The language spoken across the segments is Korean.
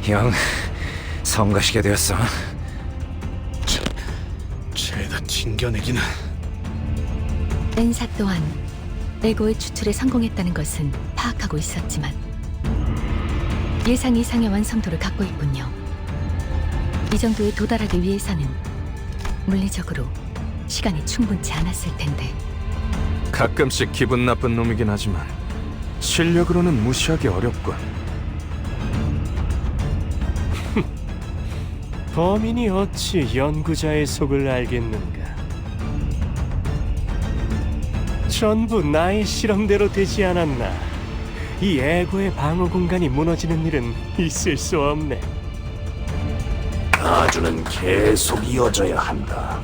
영 성가시게 되었어. 죄다 튕겨내기는. 엔사 또한 에고의 추출에 성공했다는 것은 파악하고 있었지만 예상 이상의 완성도를 갖고 있군요. 이 정도에 도달하기 위해서는 물리적으로 시간이 충분치 않았을 텐데. 가끔씩 기분 나쁜 놈이긴 하지만 실력으로는 무시하기 어렵군. 범인이 어찌 연구자의 속을 알겠는가? 전부 나의 실험대로 되지 않았나? 이 에고의 방어 공간이 무너지는 일은 있을 수 없네. 가주는 계속 이어져야 한다.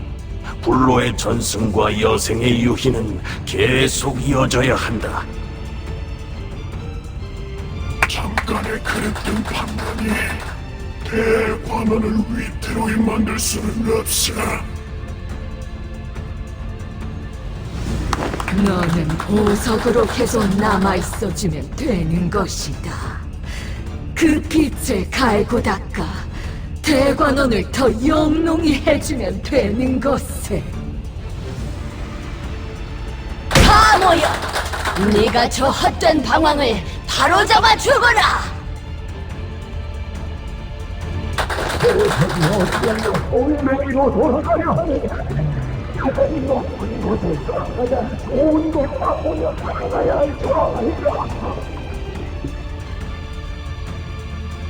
불로의 전승과 여생의 유희는 계속 이어져야 한다. 잠깐의 그랬던 판단이 대관원을 위태로이 만들 수는 없어. 너는 보석으로 계속 남아있어주면 되는 것이다. 그 빛을 갈고 닦아 대관원을 더 영롱히 해주면 되는 것을. 다 모여! 네가 저 헛된 방황을 바로잡아 주거라!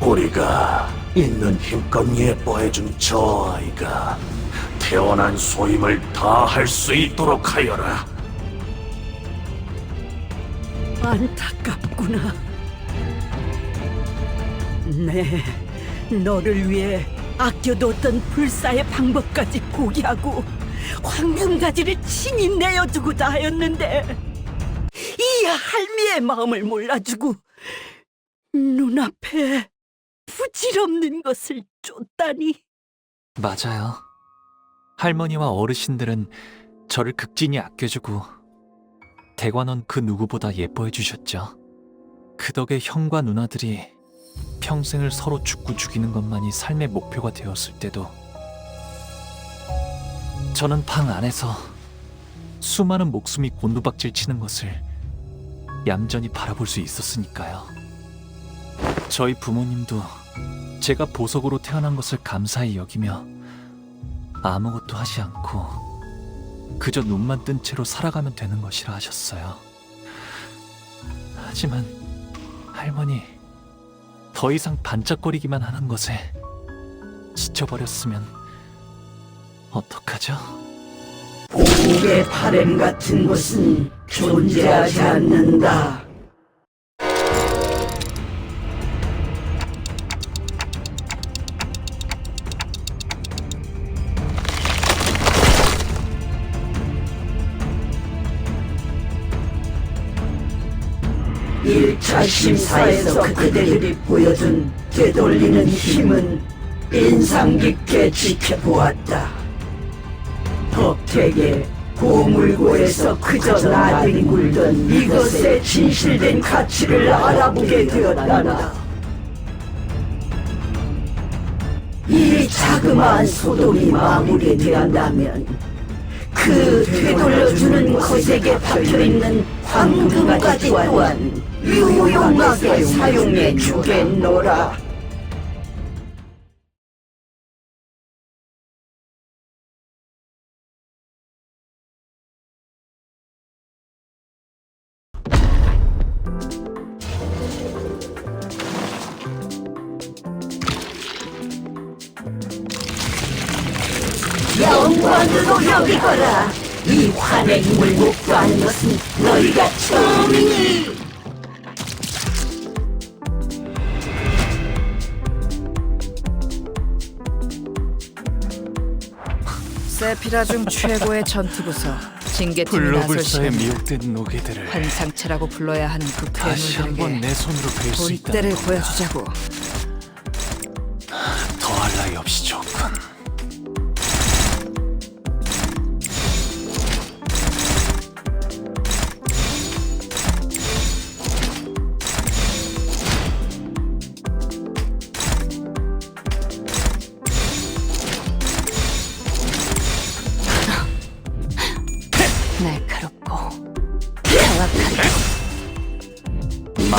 우리가 있는 힘껏 예뻐해준 저 아이가 태어난 소임을 다 할 수 있도록 하여라. 안타깝구나. 네, 너를 위해 아껴뒀던 불사의 방법까지 포기하고 황금가지를 친히 내어주고자 하였는데 이 할미의 마음을 몰라주고 눈앞에 부질없는 것을 쫓다니. 맞아요. 할머니와 어르신들은 저를 극진히 아껴주고 대관원 그 누구보다 예뻐해 주셨죠. 그 덕에 형과 누나들이 평생을 서로 죽고 죽이는 것만이 삶의 목표가 되었을 때도 저는 방 안에서 수많은 목숨이 곤두박질 치는 것을 얌전히 바라볼 수 있었으니까요. 저희 부모님도 제가 보석으로 태어난 것을 감사히 여기며 아무것도 하지 않고 그저 눈만 뜬 채로 살아가면 되는 것이라 하셨어요. 하지만 할머니, 더 이상 반짝거리기만 하는 것에 지쳐버렸으면 어떡하죠? 공의 바램 같은 것은 존재하지 않는다. 일차 심사에서 그대들이 보여준 되돌리는 힘은 인상 깊게 지켜보았다. 덕택에 고물고에서 그저 나들이 굴던 이것의 진실된 가치를 알아보게 되었단다. 이 자그마한 소동이 마무리되었다면 그 되돌려주는 것에게 박혀있는 황금가지 또한 유용하게 사용해 주겠노라. 영광으로 여기거라. 이 환행을 목도하는 것은 너희가 처음이니. 세피라 중 최고의 전투부서 징계팀이 나설 블로불사에 시간. 미혹된 노개들을 환상체라고 불러야 하는 그 다시 한번 괴물들에게 내 손으로 뵐 수 있다는 본때를 건가. 보여주자고. 더할 나위 없이 좋군.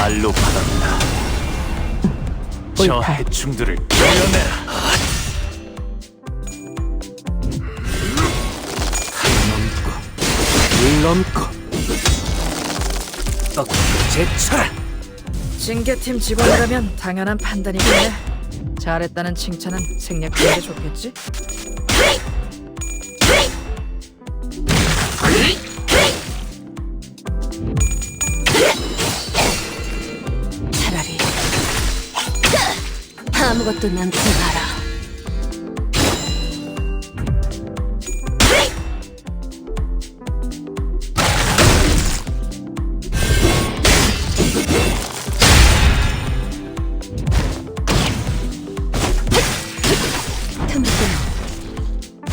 말로 받았다. 저 해충들을 깨어내라. 물 넘고 제쳐라. 징계팀 직원이라면 당연한 판단이겠네. 잘했다는 칭찬은 생략하는 게 좋겠지? 차라리 아무것도 남지 마라.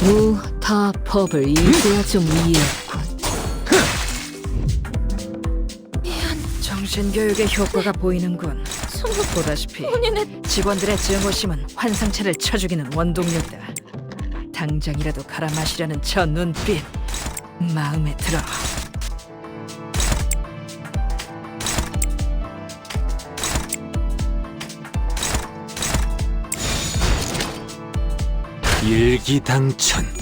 무다 법을 이제야 좀 이해했군. 정신교육의 효과가 보이는군. 보다시피 직원들의 증오심은 환상체를 쳐 죽이는 원동력이다. 당장이라도 갈아 마시려는 저 눈빛 마음에 들어. 일기당천.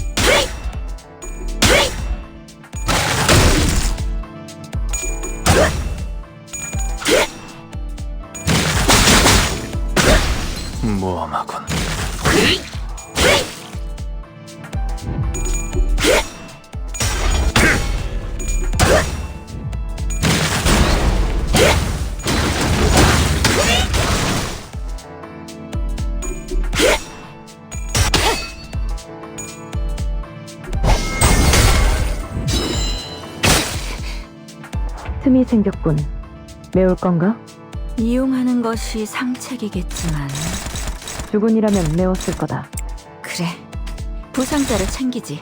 모험하군. 틈이 생겼군. 매울 건가? 이용하는 것이 상책이겠지만 주군이라면 매웠을 거다. 그래, 부상자를 챙기지.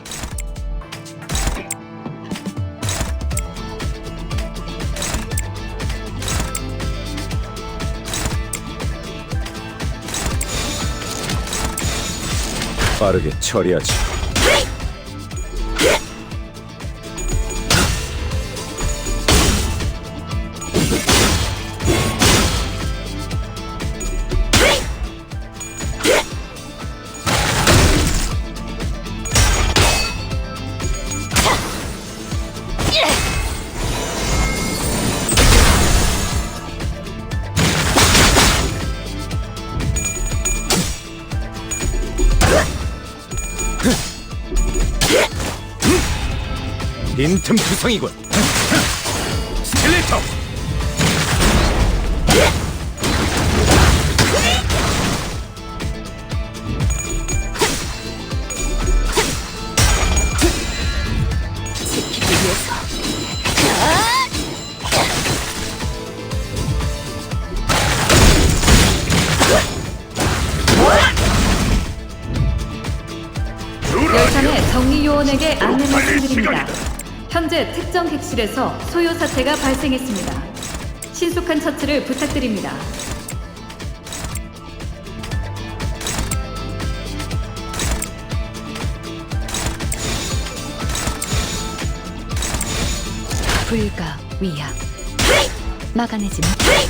빠르게 처리하지. 빈틈 투성이군. 스켈레터. 지키기 위해서. 열산의 정리요원에게 안내 말씀드립니다. 현재 특정 객실에서 소요 사태가 발생했습니다. 신속한 처치를 부탁드립니다. 불가 위약. 막아내지 못해.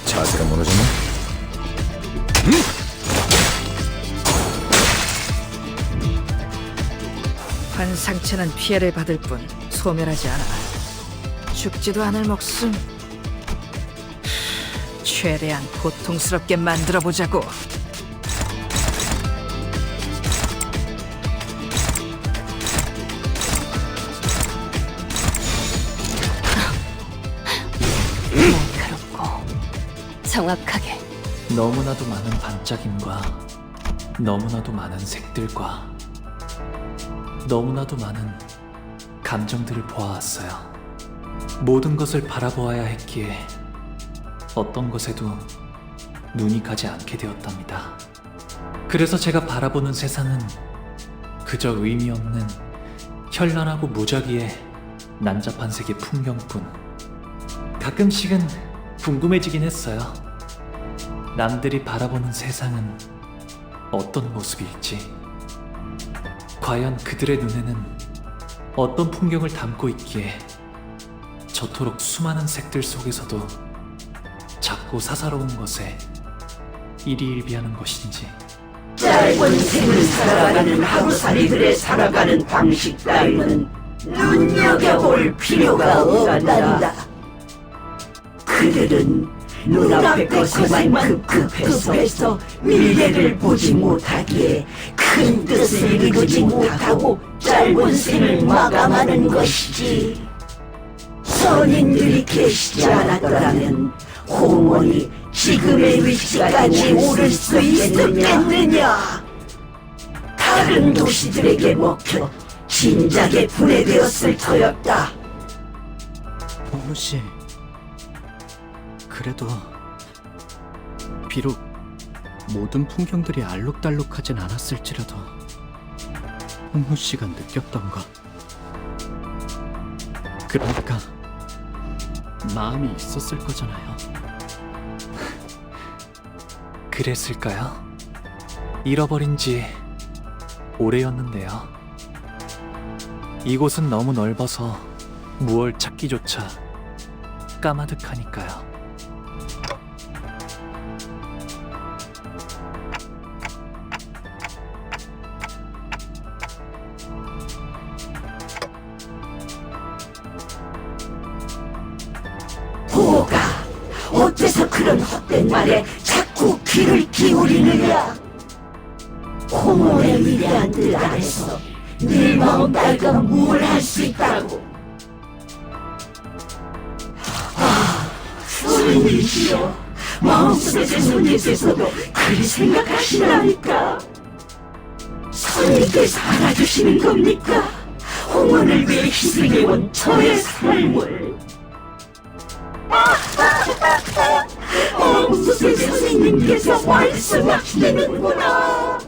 자세가 무너졌나? 환상체는 피해를 받을 뿐 소멸하지 않아. 죽지도 않을 목숨 최대한 고통스럽게 만들어보자고. 날카롭고 정확하게. 너무나도 많은 반짝임과 너무나도 많은 색들과 너무나도 많은 감정들을 보아왔어요. 모든 것을 바라보아야 했기에 어떤 것에도 눈이 가지 않게 되었답니다. 그래서 제가 바라보는 세상은 그저 의미 없는 현란하고 무작위의 난잡한 세계 풍경뿐. 가끔씩은 궁금해지긴 했어요. 남들이 바라보는 세상은 어떤 모습일지. 과연 그들의 눈에는 어떤 풍경을 담고 있기에 저토록 수많은 색들 속에서도 작고 사사로운 것에 일희일비하는 것인지. 짧은 생을 살아가는 하루살이들의 살아가는 방식 따위는 눈여겨볼 필요가 없단다. 그들은 눈앞의 것에만 급급해서 미래를 보지 못하기에 큰 뜻을 이루지 못하고 짧은 생을 마감하는 것이지. 선인들이 계시지 않았더라면 홍원이 지금의 위치까지 오를 수 있었겠느냐? 다른 도시들에게 먹혀 진작에 분해되었을 터였다. 홍무 씨, 그래도 비록 모든 풍경들이 알록달록하진 않았을지라도 홍무 씨가 느꼈던 것, 그러니까 마음이 있었을 거잖아요. 그랬을까요? 잃어버린 지 오래였는데요. 이곳은 너무 넓어서 무얼 찾기조차 까마득하니까요. 보가 어째서 그런 헛된 말에 자꾸 귀를 기울이느냐? 홍원의 위대한 뜻 안에서 네 마음 따위가 뭘 할 수 있다고? 손님이시여, 마음속의 손님께서도 그리 생각하시라니까. 손님께서 알아주시는 겁니까? 홍원을 위해 희생해온 저의 삶을. 마음속의 선생님께서 말씀하시는구나.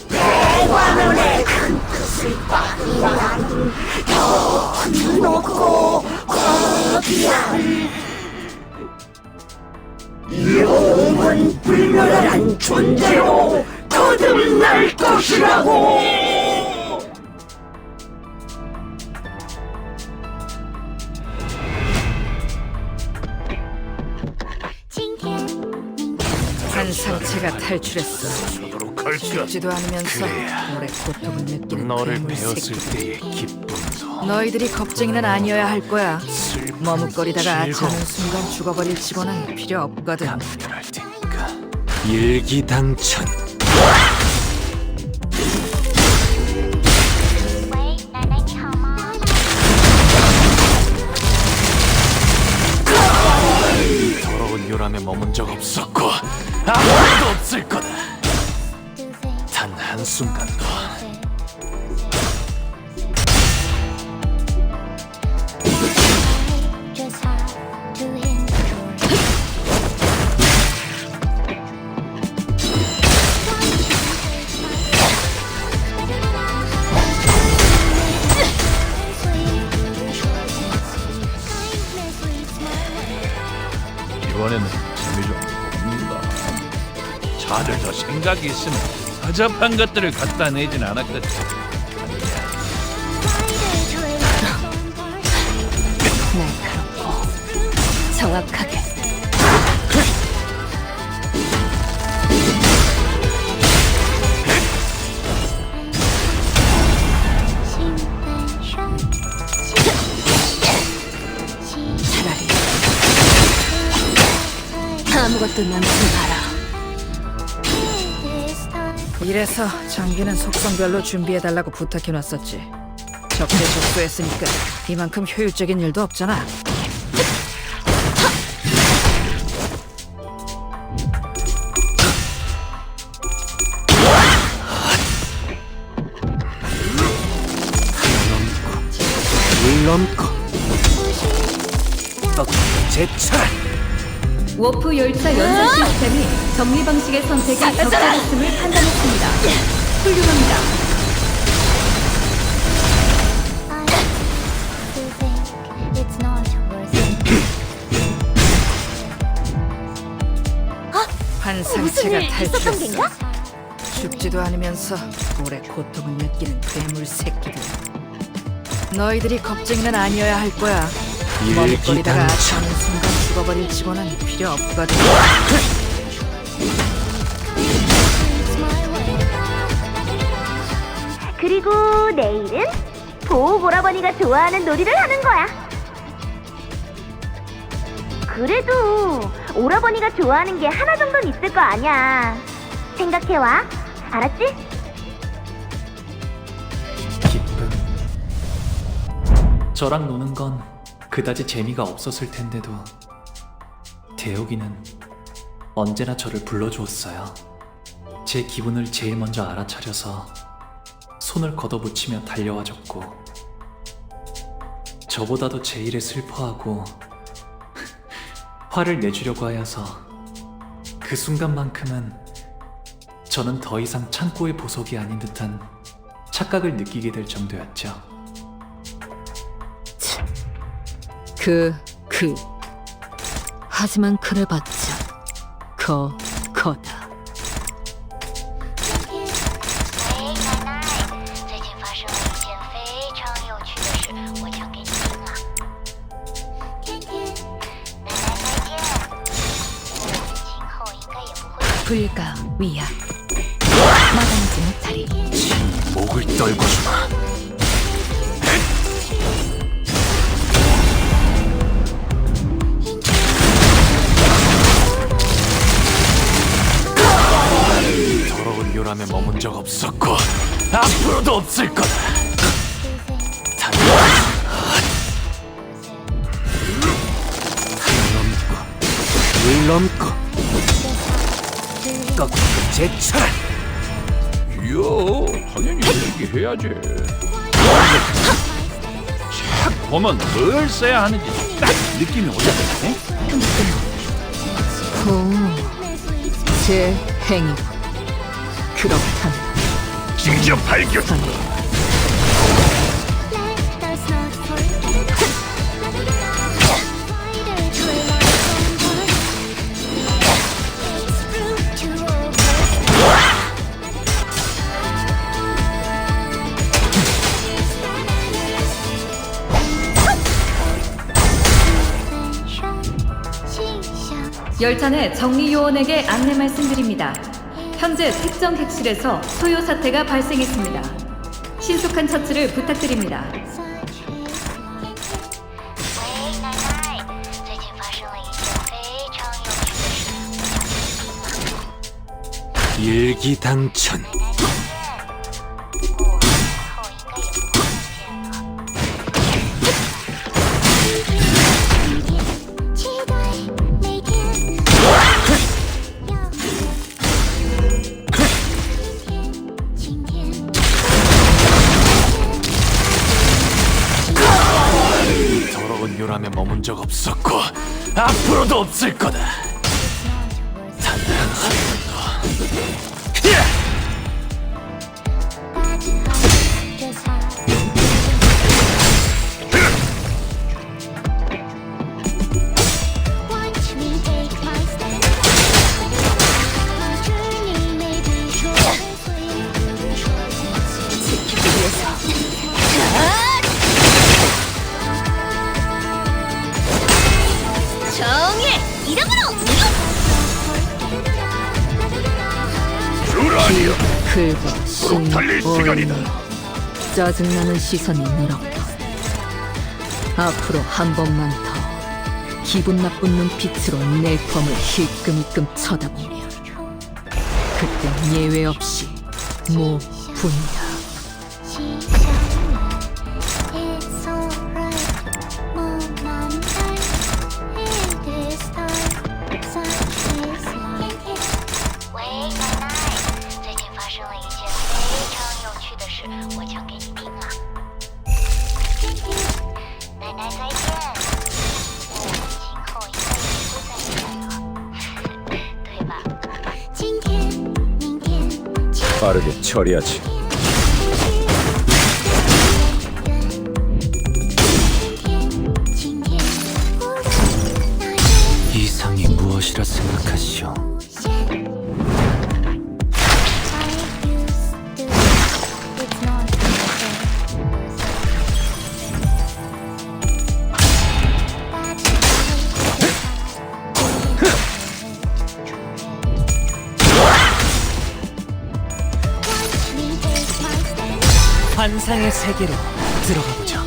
대관원의 큰 뜻을 받으란 더 크고 거대한 영원 불멸한 존재로 거듭날 것이라고. 한 상체가 탈출했어. 죽지도 않으면서 오래 고통을 느끼는 너를 괴물 배웠을 새끼들. 때의 기쁨도 너희들이 겁쟁이는 아니어야 할 거야. 머뭇거리다가 즐거움. 자는 순간 죽어버릴지고는 필요 없거든. 감별할 테니까. 일기당천. 더러운 요람에 머문 적 없었고 아무도 없을 거다. 단 한순간도. 이번에는 재미 좀 봅니다. 다들 더 생각이 있으면 허접한 것들을 갖다 내진 않았겠지. 날카롭고 정확하게. 차라리 아무것도 남지 마라. 이래서 장비는 속성별로 준비해달라고 부탁해놨었지. 적게 접수했으니까 이만큼 효율적인 일도 없잖아. 제쳐라! 워프 열차 연설 시스템이 정리 방식의 선택이 적절했음을 판단했습니다. 훌륭합니다. 환상체가 탈출했어. 죽지도 않으면서 오래 고통을 느끼는 괴물 새끼들. 너희들이 겁쟁이는 아니어야 할 거야. 머뭇거리다가 자는 순간 죽어버릴 직원은 필요 없거든. 그리고 내일은 보호 오라버니가 좋아하는 놀이를 하는 거야. 그래도 오라버니가 좋아하는 게 하나 정도는 있을 거 아니야. 생각해와. 알았지? 기쁨. 저랑 노는 건 그다지 재미가 없었을 텐데도 대혁이는 언제나 저를 불러주었어요. 제 기분을 제일 먼저 알아차려서 손을 걷어붙이며 달려와줬고, 저보다도 제 일에 슬퍼하고 화를 내주려고 하여서 그 순간만큼은 저는 더 이상 창고의 보석이 아닌 듯한 착각을 느끼게 될 정도였죠. 하지만 그래봤자 거다. 불가 위약 마감하지 못하리. 목을 떨궈주마. 더러운 요람에 머문 적 없었고 앞으로도 없을 거다. 물 넘고 꺾고 제쳐라! 이야, 당연히 얘기해야지. 착 보면 뭘 써야 하는지 딱 느낌이 오잖아. 제 행위. 그렇다면 직접 발견. 열차 내 정리 요원에게 안내 말씀드립니다. 현재 특정 객실에서 소요 사태가 발생했습니다. 신속한 처치를 부탁드립니다. 일기당천. 더러운 요람에 머문 적 없었고 앞으로도 없을 거다. 단 한순간도. 긁어 신 짜증나는 시선이 늘었다. 앞으로 한 번만 더 기분 나쁜 눈빛으로 내 검을 힐끔힐끔 쳐다보면 그땐 예외 없이 모분다. 빠르게 처리하지. 이상이 무엇이라 생각하시오? 환상의 세계로 들어가 보죠.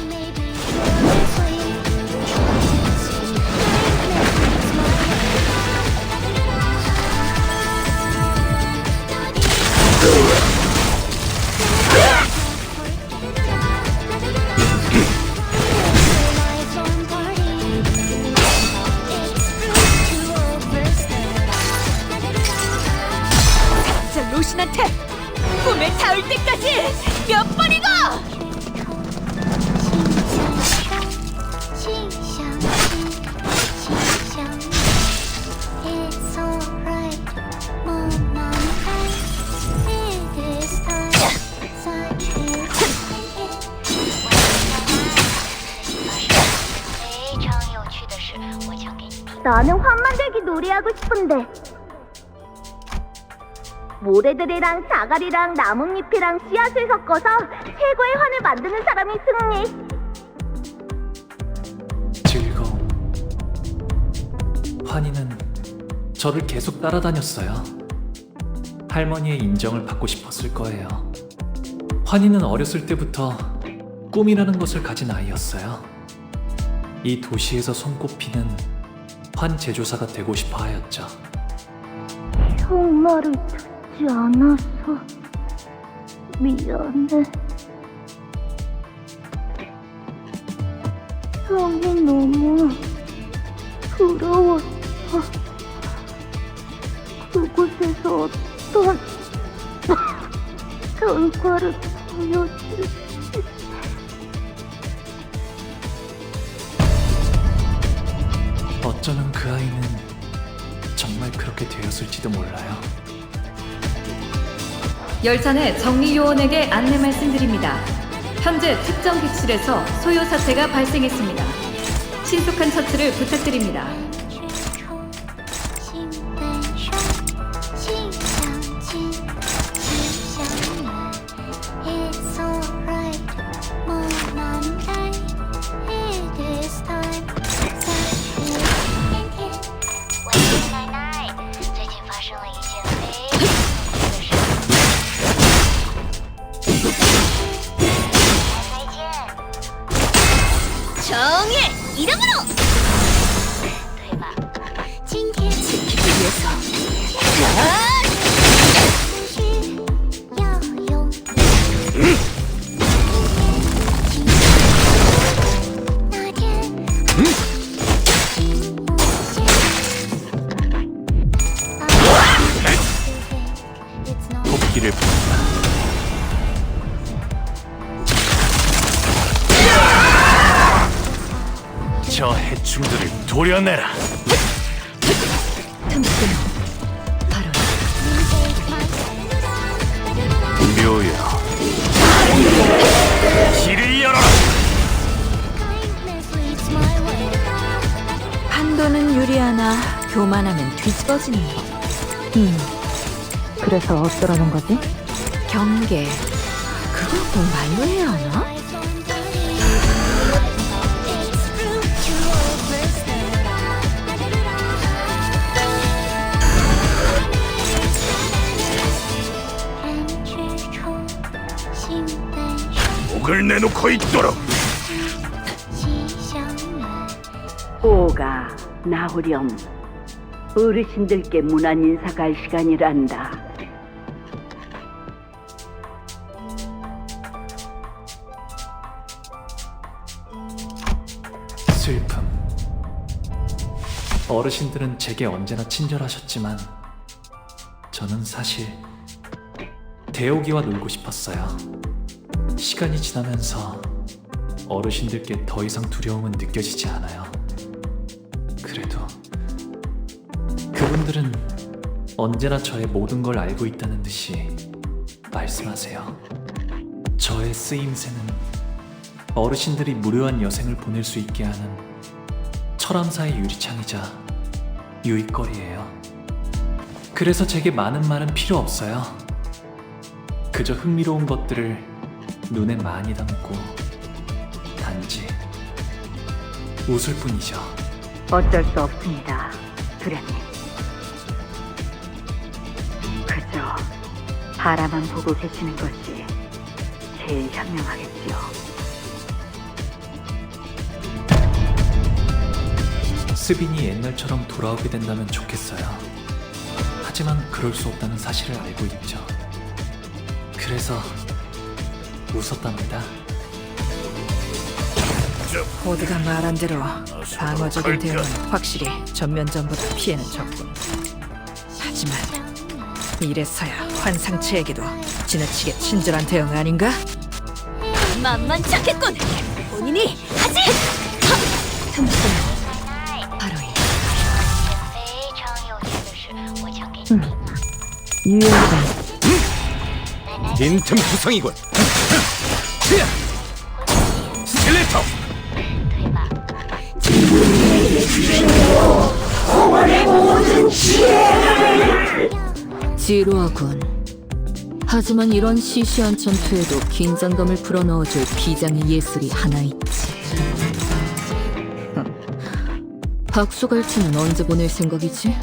저 로신한테 꿈에 닿을 때까지 몇 번이고! 나는 환 만들기 놀이하고 싶은데 모래들이랑 자갈이랑 나뭇잎이랑 씨앗을 섞어서 최고의 환을 만드는 사람이 승리. 즐거움. 환희는 저를 계속 따라다녔어요. 할머니의 인정을 받고 싶었을 거예요. 환희는 어렸을 때부터 꿈이라는 것을 가진 아이였어요. 이 도시에서 손꼽히는 환 제조사가 되고 싶어 하였죠. 형 말을 듣지 않아서 미안해. 형이 너무 부러웠어. 그곳에서 어떤 결과를 보여줄지. 어쩌면 그 아이는 정말 그렇게 되었을지도 몰라요. 열차 내 정리요원에게 안내 말씀드립니다. 현재 특정 객실에서 소요 사태가 발생했습니다. 신속한 처치를 부탁드립니다. 정의 이름으로! 지키기 위해서 도끼를 부른다. 저 해충들을 도려내라. 틈새는 바로 묘야, 길을 열어라. 판도는 유리하나 교만하면 뒤집어지는 법. 그래서 어쩌라는 거지? 경계. 그걸 꼭 말로 해야 하나? 목을 내놓고 있도록. 오가 나오렴. 어르신들께 문안 인사갈 시간이란다. 슬픔. 어르신들은 제게 언제나 친절하셨지만 저는 사실 대오기와 놀고 싶었어요. 시간이 지나면서 어르신들께 더 이상 두려움은 느껴지지 않아요. 그래도 그분들은 언제나 저의 모든 걸 알고 있다는 듯이 말씀하세요. 저의 쓰임새는 어르신들이 무료한 여생을 보낼 수 있게 하는 철암사의 유리창이자 유익거리예요. 그래서 제게 많은 말은 필요 없어요. 그저 흥미로운 것들을 눈에 많이 담고 단지 웃을 뿐이죠. 어쩔 수 없습니다, 두련님. 그저 바라만 보고 계시는 것이 제일 현명하겠지요. 스빈이 옛날처럼 돌아오게 된다면 좋겠어요. 하지만 그럴 수 없다는 사실을 알고 있죠. 그래서 웃었답니다. 모두가 말한 대로 방어적인 대응은 확실히 전면전보다 피해는 적군. 하지만 이래서야 환상체에게도 지나치게 친절한 대응 아닌가? 만만찮겠군. 본인이 하지. 바로 이 유연한 빈틈 투성이군. 스켈레터. 지루하군. 하지만 이런 시시한 전투에도 긴장감을 불어넣어줄 비장의 예술이 하나 있지. 박수갈치는 언제 보낼 생각이지?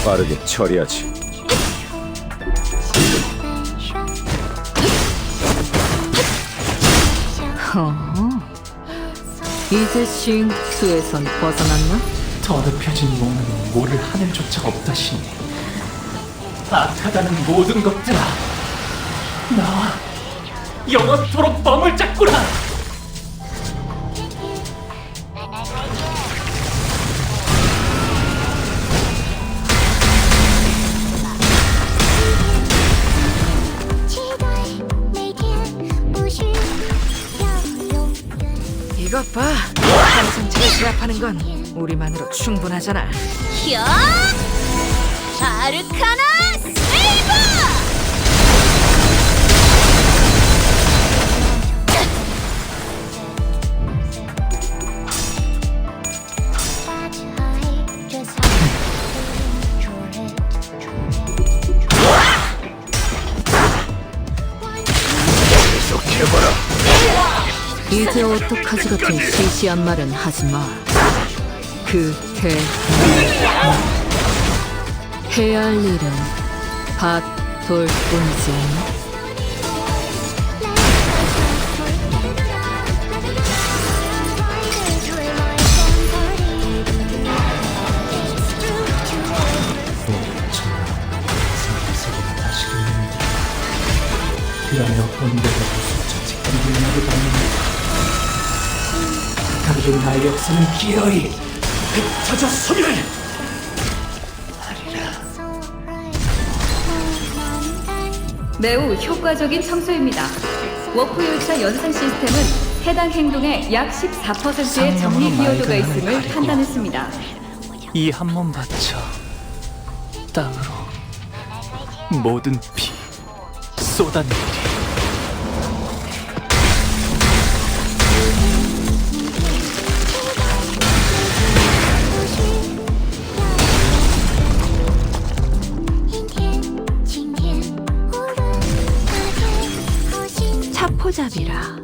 빠르게 처리하지. 이제 싱수에선 벗어났나? 더럽혀진 몸은 모를 하늘조차 없다시니 악하다는 모든 것들아, 나와 영원토록 멍을 잡구나. 이것 봐. 환상체를 제압하는 건 우리만으로 충분하잖아. 야! 아르카나 세이버! 이제 어떡하지 같은 시시한 말은 하지 마. 해야 할 일은 밭돌뿐이지 않나? 그 안에 어떤 데서도 숫자책한 분야를 받는 다른 나의 역사는 기어이 흩어져 소멸. 매우 효과적인 청소입니다. 워프 열차 연산 시스템은 해당 행동의 약 14%의 정리 비효도가 있음을 판단했습니다. 이 한 몸 바쳐 땅으로 모든 피 쏟아내리. 차포잡이라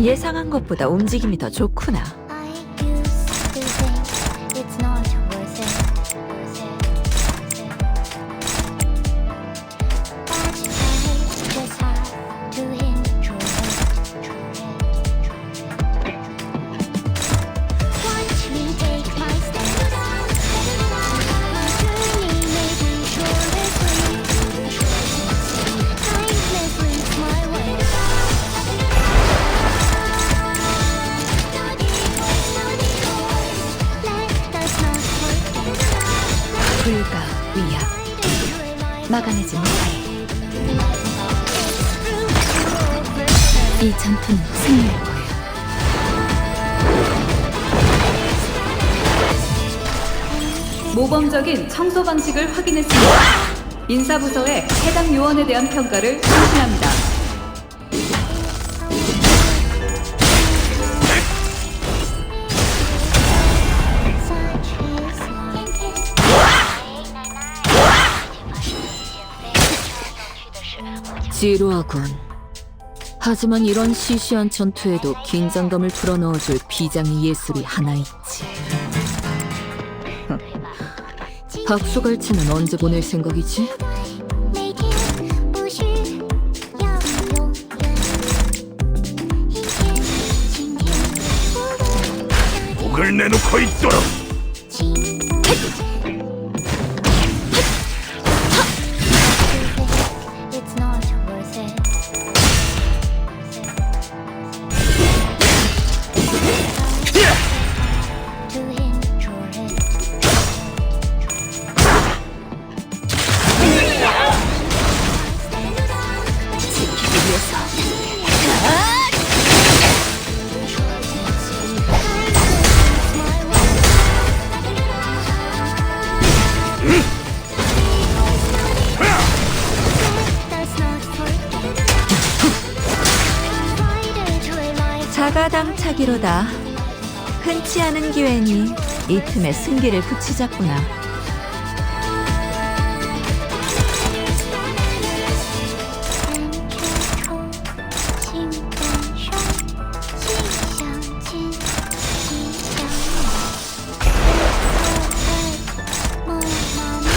예상한 것보다 움직임이 더 좋구나. Just 화가 내지 못하리. 이 전투는 승리할 거예요. 모범적인 청소 방식을 확인했습니다. 인사부서의 해당 요원에 대한 평가를 상실합니다. 지루하군. 하지만 이런 시시한 전투에도 긴장감을 불어넣어줄 비장의 예술이 하나 있지. 박수갈채는 언제 보낼 생각이지? 목을 내놓고 있도록. 자가당차기로다. 흔치 않은 기회니 이 틈에 승기를 붙이자꾸나.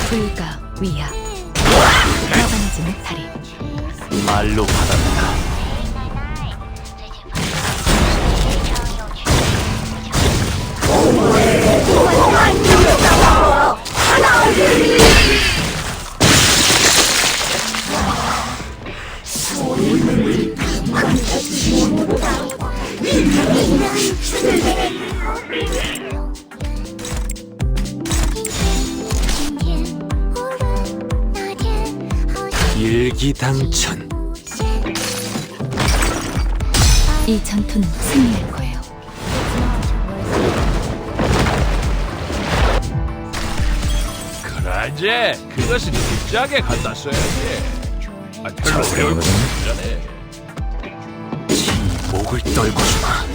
불가 위야 화가 내지 못하리. 말로 받았다. 일기당천. 이 전투는 승리할 거예요. 그러지. 그것은 뒷짝에 갖다 써야지. 별로 어려울 거 없잖아. 목을 떨고 주마.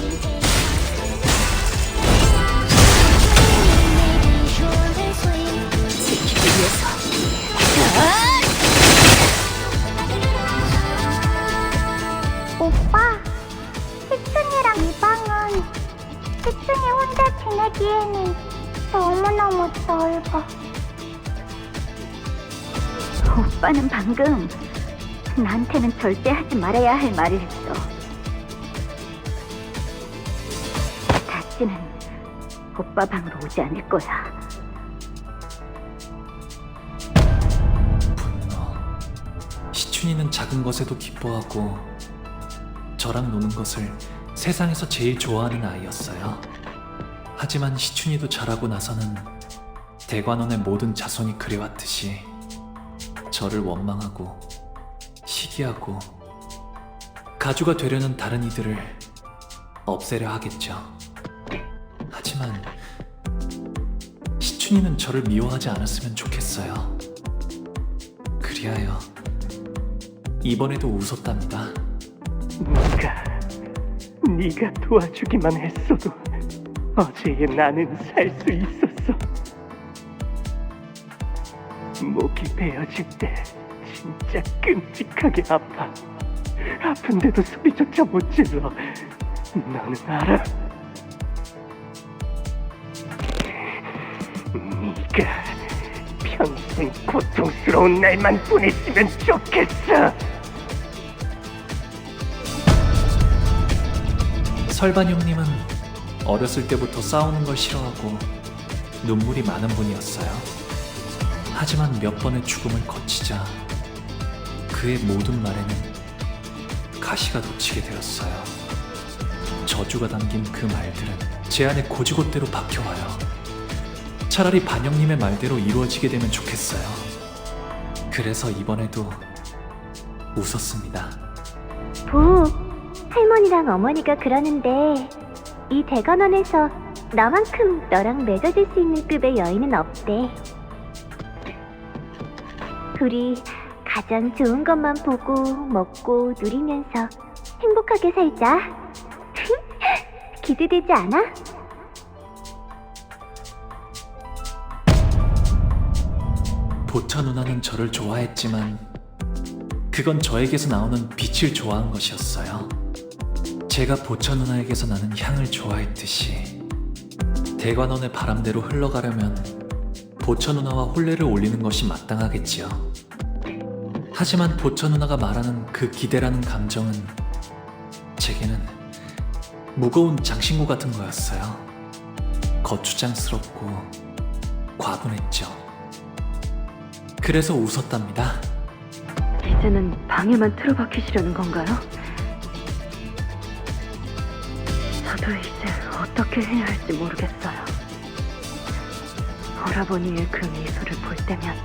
지키기 위해서. 오빠, 희춘이랑 이방은 희춘이 혼자 지내기에는 너무너무 넓어. 오빠는 방금 나한테는 절대 하지 말아야 할 말을 했어. 다시는 오빠 방으로 오지 않을 거야. 시춘이는 작은 것에도 기뻐하고 저랑 노는 것을 세상에서 제일 좋아하는 아이였어요. 하지만 시춘이도 자라고 나서는 대관원의 모든 자손이 그래왔듯이 저를 원망하고 시기하고 가주가 되려는 다른 이들을 없애려 하겠죠. 하지만 시춘이는 저를 미워하지 않았으면 좋겠어요. 그리하여 이번에도 웃었답니다. 네가 도와주기만 했어도 어제의 나는 살 수 있었어. 목이 베어질 때 진짜 끔찍하게 아파. 아픈데도 소리조차 못 질러. 너는 알아? 네가 평생 고통스러운 날만 보냈으면 좋겠어. 설반 형님은 어렸을 때부터 싸우는 걸 싫어하고 눈물이 많은 분이었어요. 하지만 몇 번의 죽음을 거치자 그의 모든 말에는 가시가 돋치게 되었어요. 저주가 담긴 그 말들은 제 안에 고지곳대로 박혀와요. 차라리 반영님의 말대로 이루어지게 되면 좋겠어요. 그래서 이번에도 웃었습니다. 부, 할머니랑 어머니가 그러는데 이 대관원에서 나만큼 너랑 맺어질 수 있는 급의 여인은 없대. 둘이 가장 좋은 것만 보고 먹고 누리면서 행복하게 살자. 기대되지 않아? 보차 누나는 저를 좋아했지만 그건 저에게서 나오는 빛을 좋아한 것이었어요. 제가 보차 누나에게서 나는 향을 좋아했듯이 대관원의 바람대로 흘러가려면 보차 누나와 혼례를 올리는 것이 마땅하겠지요. 하지만 보차 누나가 말하는 그 기대라는 감정은 제게는 무거운 장신구 같은 거였어요. 거추장스럽고 과분했죠. 그래서 웃었답니다. 이제는 방에만 틀어박히시려는 건가요? 저도 이제 어떻게 해야 할지 모르겠어요. 오라버니의 그 미소를 볼 때면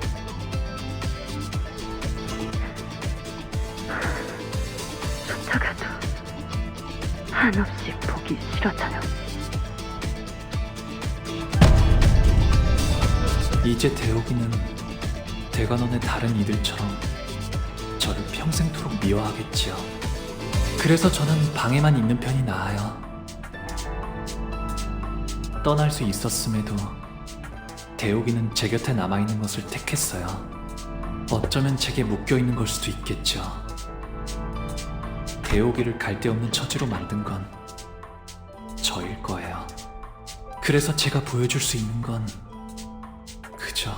쫓아가도 한없이 보기 싫어져요. 이제 대옥이는 대관원의 다른 이들처럼 저를 평생토록 미워하겠지요. 그래서 저는 방에만 있는 편이 나아요. 떠날 수 있었음에도 대옥이는 제 곁에 남아있는 것을 택했어요. 어쩌면 제게 묶여있는 걸 수도 있겠죠. 대옥이를 갈데없는 처지로 만든 건 저일 거예요. 그래서 제가 보여줄 수 있는 건 그저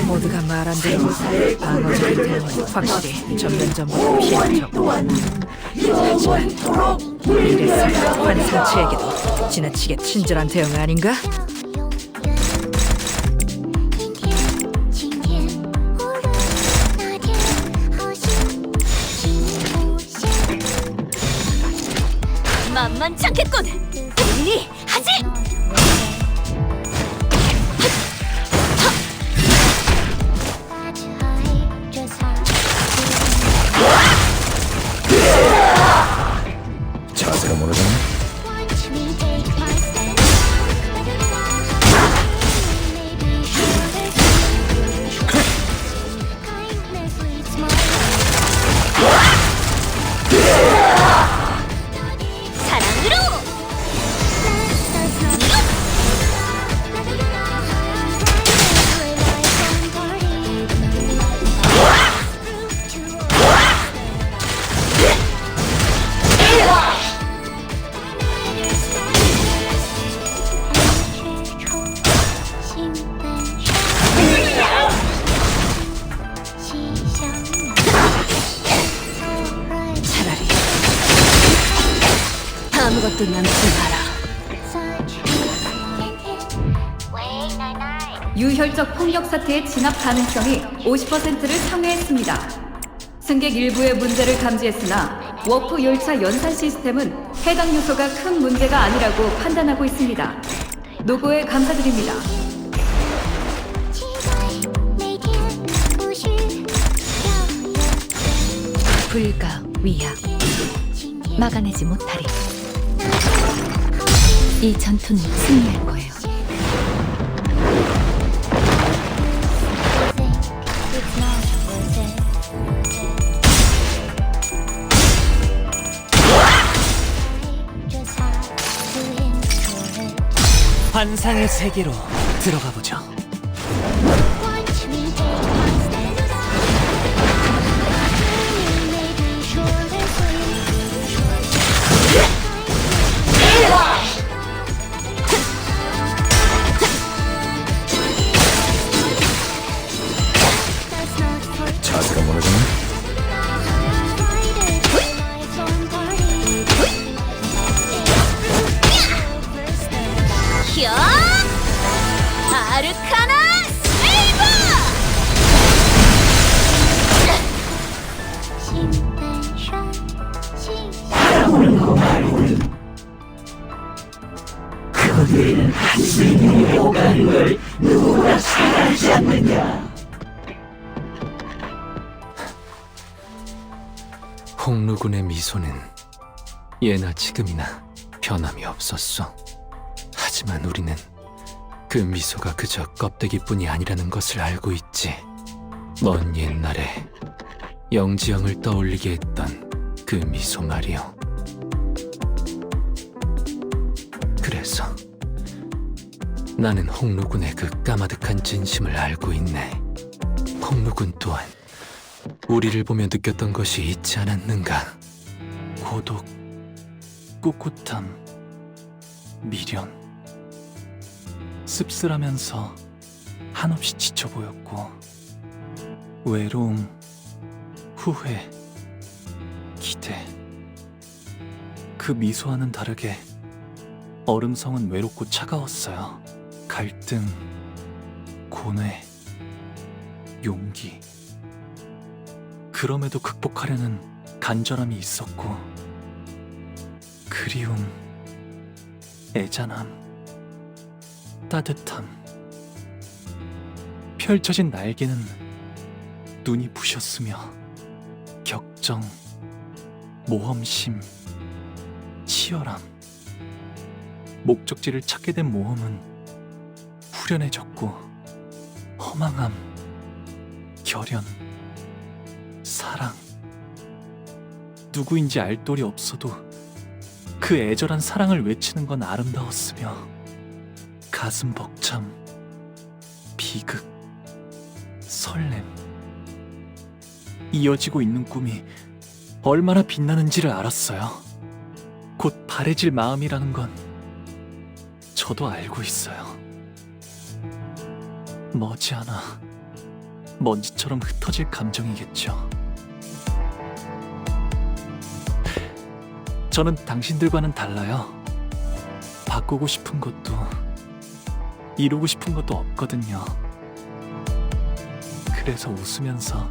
모두가 말한 대로 방어적인 대응은 확실히 전면전보다 피해적고, 하지만 이래서 환상체에게도 지나치게 친절한 대응 아닌가? 만만찮겠군. 본인이 하지. 자세가 무너졌네. 아무것도 남지 마라. 유혈적 폭력 사태의 진압 가능성이 50%를 상회했습니다. 승객 일부의 문제를 감지했으나 워프 열차 연산 시스템은 해당 요소가 큰 문제가 아니라고 판단하고 있습니다. 노고에 감사드립니다. 불가 위약 막아내지 못하리. 이 전투는 승리할 거예요. 환상의 세계로 들어가 보죠. 자세가 무너졌네. 야! 아르카나 세이버! 그들은 할 수 있는 뭐가 하는 걸 누구나 잘 알지 않느냐. 홍루군의 미소는 예나 지금이나 변함이 없었어. 하지만 우리는 그 미소가 그저 껍데기뿐이 아니라는 것을 알고 있지. 먼 옛날에 영지영을 떠올리게 했던 그 미소 말이요. 그래서 나는 홍루군의 그 까마득한 진심을 알고 있네. 홍루군 또한 우리를 보며 느꼈던 것이 있지 않았는가. 고독, 꿋꿋함, 미련. 씁쓸하면서 한없이 지쳐 보였고, 외로움, 후회, 기대. 그 미소와는 다르게 얼음성은 외롭고 차가웠어요. 갈등, 고뇌, 용기. 그럼에도 극복하려는 간절함이 있었고, 그리움, 애잔함, 따뜻함. 펼쳐진 날개는 눈이 부셨으며, 격정, 모험심, 치열함. 목적지를 찾게 된 모험은 후련해졌고, 허망함, 결연, 사랑. 누구인지 알 도리 없어도 그 애절한 사랑을 외치는 건 아름다웠으며, 가슴 벅참, 비극, 설렘. 이어지고 있는 꿈이 얼마나 빛나는지를 알았어요. 곧 바래질 마음이라는 건 저도 알고 있어요. 머지않아 먼지처럼 흩어질 감정이겠죠. 저는 당신들과는 달라요. 바꾸고 싶은 것도 이루고 싶은 것도 없거든요. 그래서 웃으면서,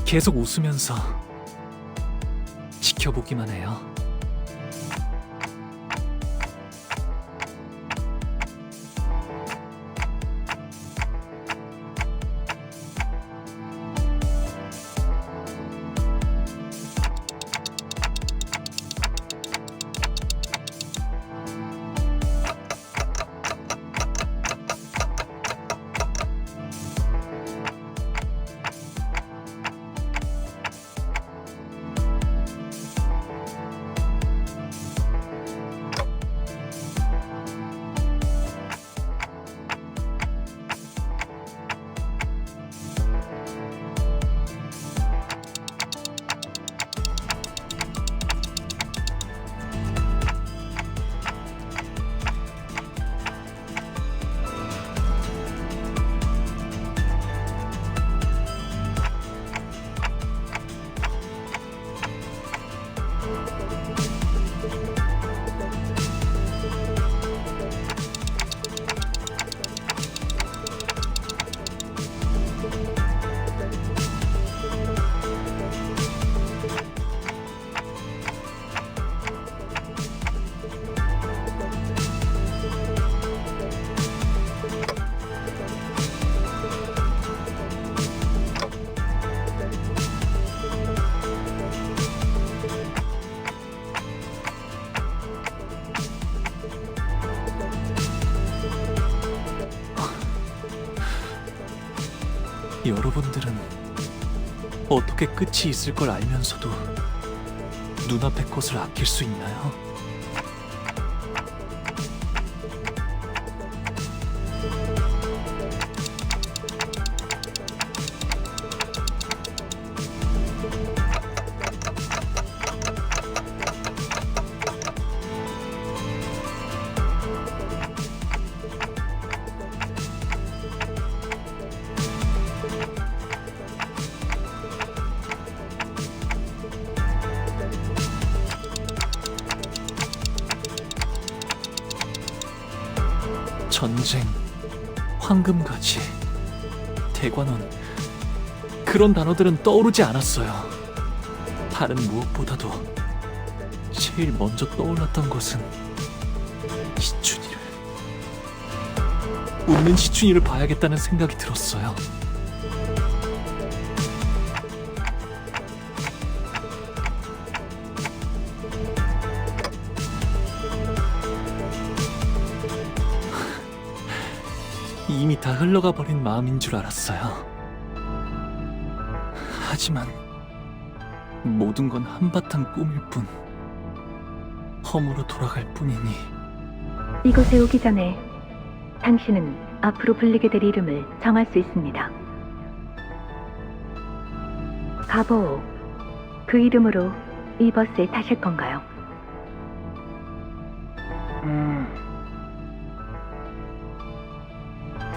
계속 웃으면서 지켜보기만 해요. 여러분들은 어떻게 끝이 있을 걸 알면서도 눈앞의 것을 아낄 수 있나요? 전쟁, 황금가지, 대관원, 그런 단어들은 떠오르지 않았어요. 다른 무엇보다도 제일 먼저 떠올랐던 것은 이춘희를 웃는 시춘이를 봐야겠다는 생각이 들었어요. 이미 다 흘러가 버린 마음인 줄 알았어요. 하지만 모든 건 한바탕 꿈일 뿐, 험으로 돌아갈 뿐이니. 이곳에 오기 전에 당신은 앞으로 불리게 될 이름을 정할 수 있습니다. 가보오, 그 이름으로 이 버스에 타실 건가요?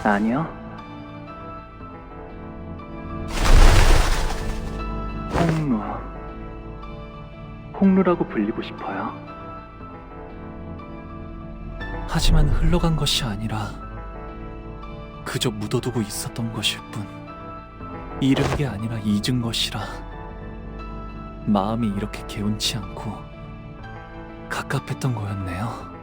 아니요. 홍루라고 불리고 싶어요. 하지만 흘러간 것이 아니라 그저 묻어두고 있었던 것일 뿐, 잃은 게 아니라 잊은 것이라 마음이 이렇게 개운치 않고 갑갑했던 거였네요.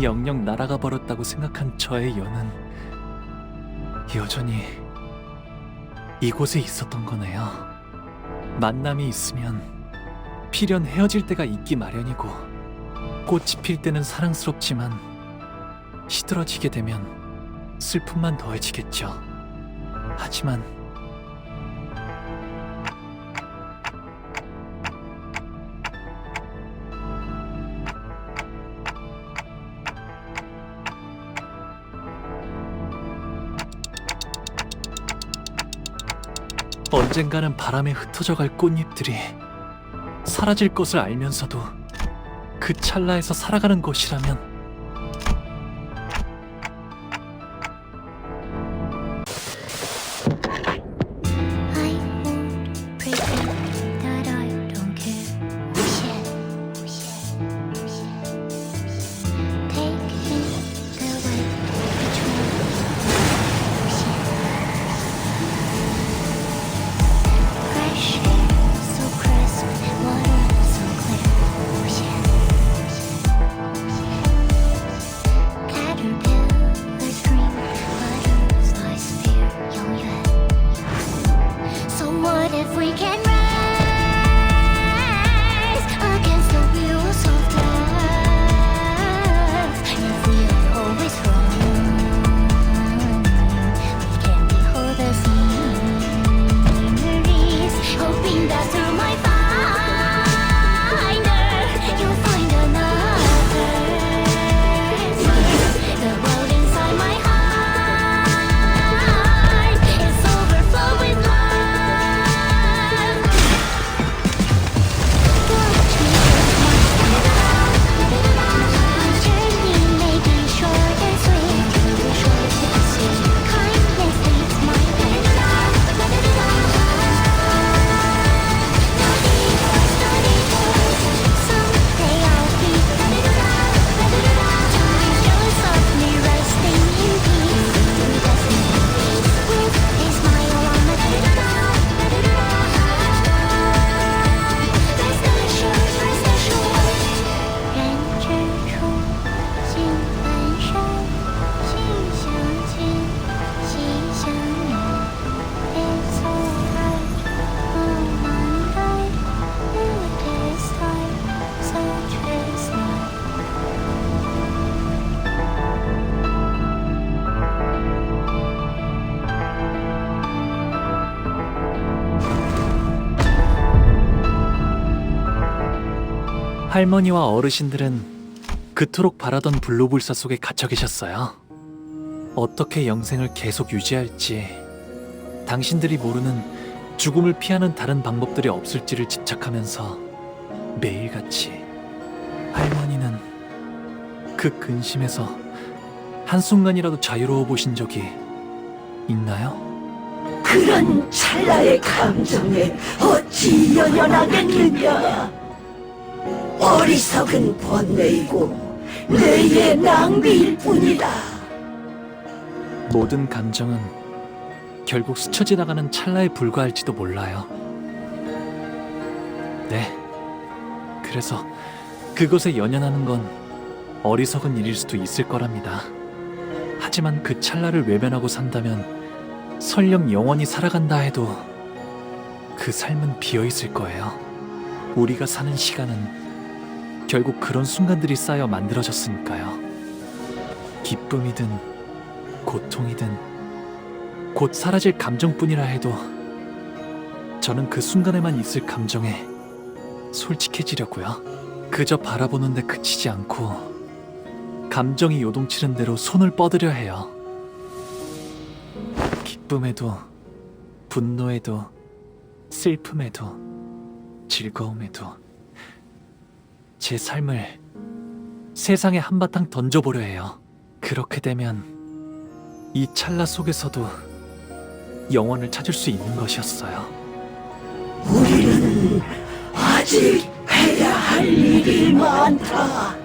영영 날아가 버렸다고 생각한 저의 연은 여전히 이곳에 있었던 거네요. 만남이 있으면 필연 헤어질 때가 있기 마련이고, 꽃이 필 때는 사랑스럽지만 시들어지게 되면 슬픔만 더해지겠죠. 하지만 언젠가는 바람에 흩어져갈 꽃잎들이 사라질 것을 알면서도 그 찰나에서 살아가는 것이라면, 할머니와 어르신들은 그토록 바라던 불로불사 속에 갇혀 계셨어요. 어떻게 영생을 계속 유지할지, 당신들이 모르는 죽음을 피하는 다른 방법들이 없을지를 집착하면서 매일같이 할머니는 그 근심에서 한순간이라도 자유로워 보신 적이 있나요? 그런 찰나의 감정에 어찌 연연하겠느냐. 어리석은 번뇌이고 뇌의 낭비일 뿐이다. 모든 감정은 결국 스쳐 지나가는 찰나에 불과할지도 몰라요. 네. 그래서 그것에 연연하는 건 어리석은 일일 수도 있을 거랍니다. 하지만 그 찰나를 외면하고 산다면 설령 영원히 살아간다 해도 그 삶은 비어있을 거예요. 우리가 사는 시간은 결국 그런 순간들이 쌓여 만들어졌으니까요. 기쁨이든 고통이든 곧 사라질 감정뿐이라 해도 저는 그 순간에만 있을 감정에 솔직해지려고요. 그저 바라보는데 그치지 않고 감정이 요동치는 대로 손을 뻗으려 해요. 기쁨에도 분노에도 슬픔에도 즐거움에도 제 삶을 세상에 한바탕 던져보려 해요. 그렇게 되면 이 찰나 속에서도 영원을 찾을 수 있는 것이었어요. 우리는 아직 해야 할 일이 많다.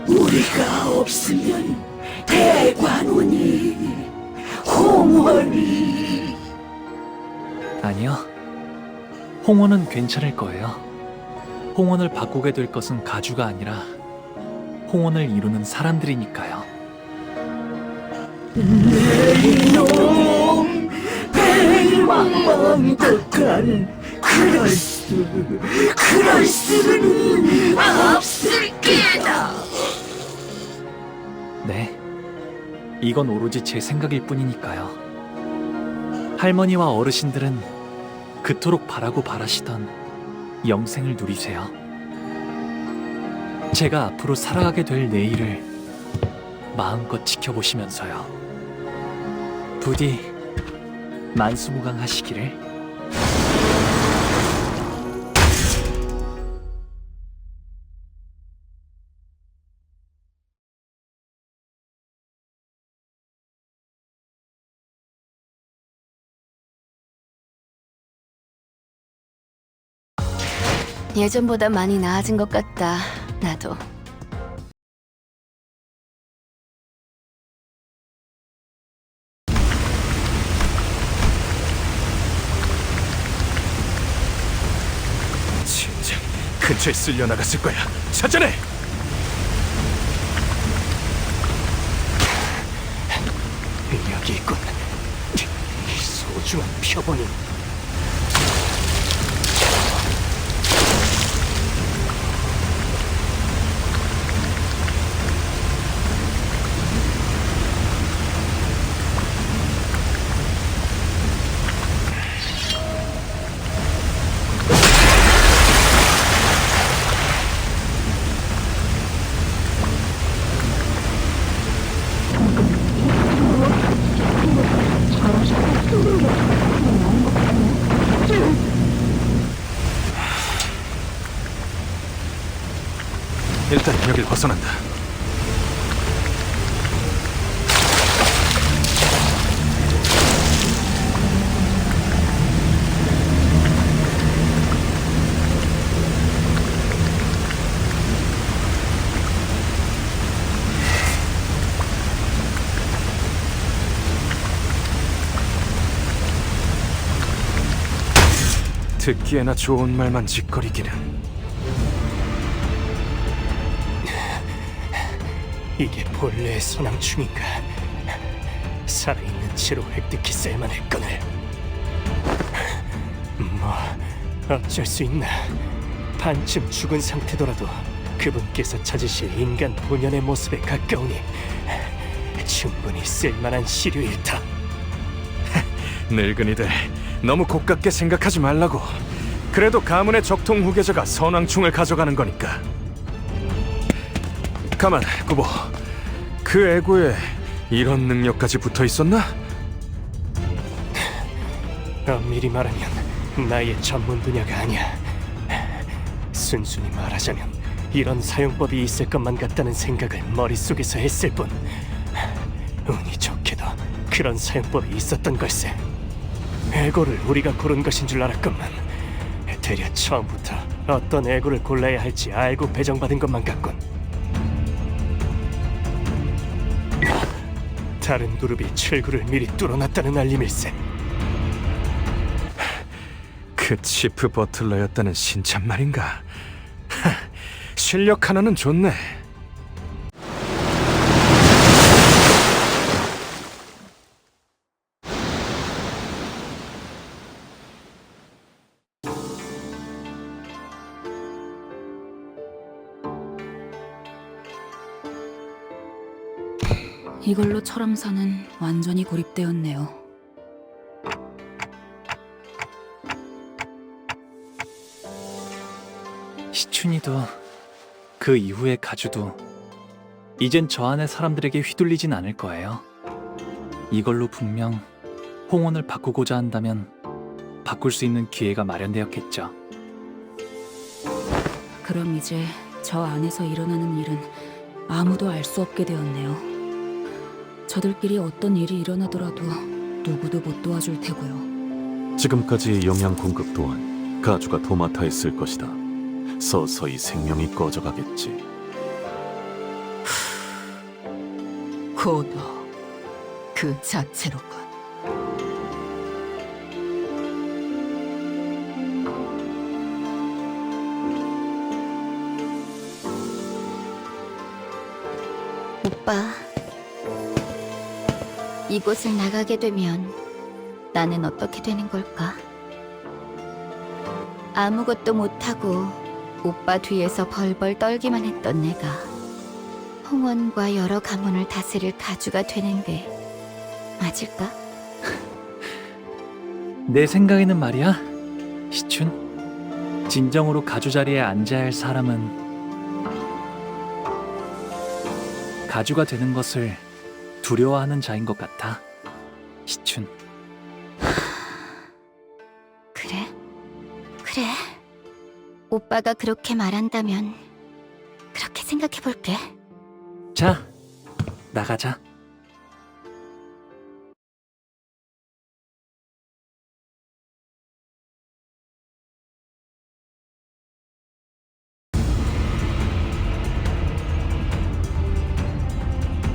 우리가 없으면 대관원이, 홍원이. 아니요. 홍원은 괜찮을 거예요. 홍원을 바꾸게 될 것은 가주가 아니라 홍원을 이루는 사람들이니까요. 내 이놈 배망망덕한 그럴 수는 없을 게다. 네. 이건 오로지 제 생각일 뿐이니까요. 할머니와 어르신들은 그토록 바라고 바라시던 영생을 누리세요. 제가 앞으로 살아가게 될 내일을 마음껏 지켜보시면서요. 부디 만수무강하시기를. 예전보다 많이 나아진 것 같다. 나도. 진작 근처에 쓸려 나갔을 거야. 찾아내. 여기 있군. 소중한 표본이. 일단 여길 벗어난다. 듣기에나 좋은 말만 짓거리기는. 이게 본래의 소낭충인가? 살아있는 채로 획득히 쓸만할 건을. 뭐 어쩔 수 있나. 반쯤 죽은 상태더라도 그분께서 찾으실 인간 본연의 모습에 가까우니 충분히 쓸만한 시류일 터. 늙은이들 너무 고깝게 생각하지 말라고. 그래도 가문의 적통 후계자가 선왕충을 가져가는 거니까. 가만, 구보. 그 애고에 이런 능력까지 붙어 있었나? 엄밀히 말하면 나의 전문 분야가 아니야. 순순히 말하자면 이런 사용법이 있을 것만 같다는 생각을 머릿속에서 했을 뿐, 운이 좋게도 그런 사용법이 있었던 걸세. 애고를 우리가 고른 것인 줄 알았건만 대략 처음부터 어떤 애고를 골라야 할지 알고 배정받은 것만 같군. 다른 그룹이 출구를 미리 뚫어놨다는 알림일세. 그 치프 버틀러였다는 신참 말인가? 실력 하나는 좋네. 이걸로 철암사는 완전히 고립되었네요. 시춘이도 그 이후의 가주도 이젠 저 안의 사람들에게 휘둘리진 않을 거예요. 이걸로 분명 홍원을 바꾸고자 한다면 바꿀 수 있는 기회가 마련되었겠죠. 그럼 이제 저 안에서 일어나는 일은 아무도 알 수 없게 되었네요. 저들끼리 어떤 일이 일어나더라도 누구도 못 도와줄 테고요. 지금까지의 영양 공급 또한 가주가 도맡아 했을 것이다. 서서히 생명이 꺼져가겠지. 고도 그 자체로군. 오빠, 이곳을 나가게 되면 나는 어떻게 되는 걸까? 아무것도 못하고 오빠 뒤에서 벌벌 떨기만 했던 내가 홍원과 여러 가문을 다스릴 가주가 되는 게 맞을까? 내 생각에는 말이야, 시춘. 진정으로 가주 자리에 앉아야 할 사람은 가주가 되는 것을 두려워하는 자인 것 같아, 시춘. 그래? 그래. 오빠가 그렇게 말한다면 그렇게 생각해 볼게. 자, 나가자.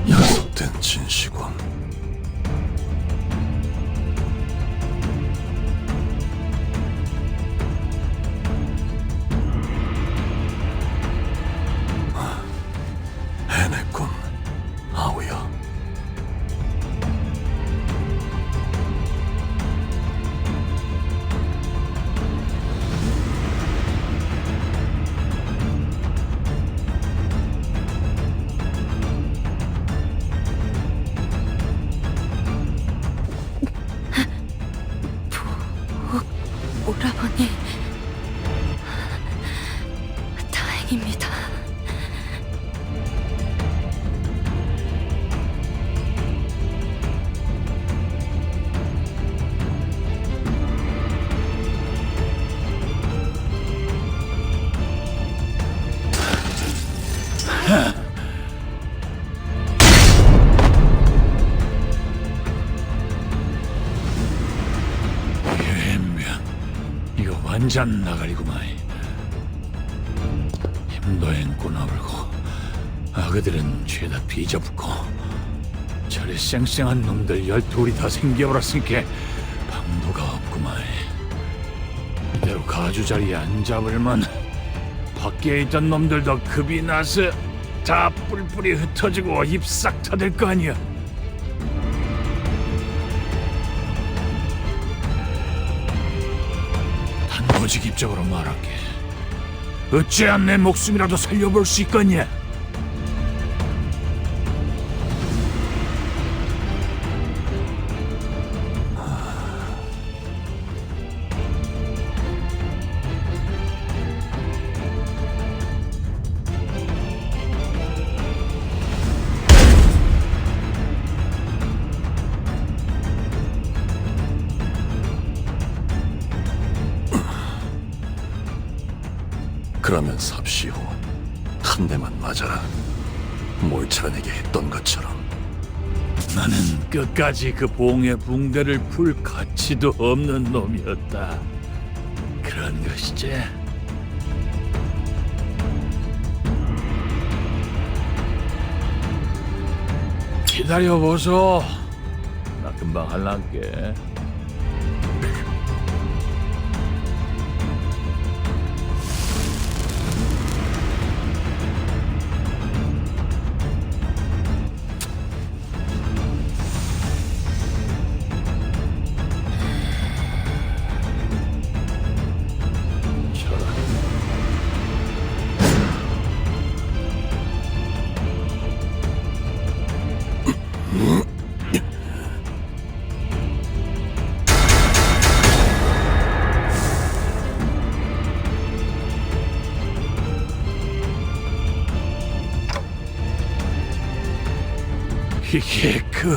약속된 진시군. 해냈군, 아우야. 오라버니, 다행입니다. 이거 완전 나가리구만. 힘도 앵꼬 나불고 아그들은 죄다 뒤져붙고 저리 쌩쌩한 놈들 12이 다 생겨버렸으니까 방도가 없구만. 이대로 가주 자리에 안 잡을만 밖에 있던 놈들도 급이 나서 다 뿔뿔이 흩어지고 입 싹 터질 거 아니야. 단도직입적으로 말할게. 어찌한 내 목숨이라도 살려볼 수 있겠냐? 그러면 삽시 후 한 대만 맞아라. 몰차란에게 했던 것처럼. 나는 끝까지 그 봉의 붕대를 풀 가치도 없는 놈이었다. 그런 것이지. 기다려보소. 나 금방 할란게. 이게 그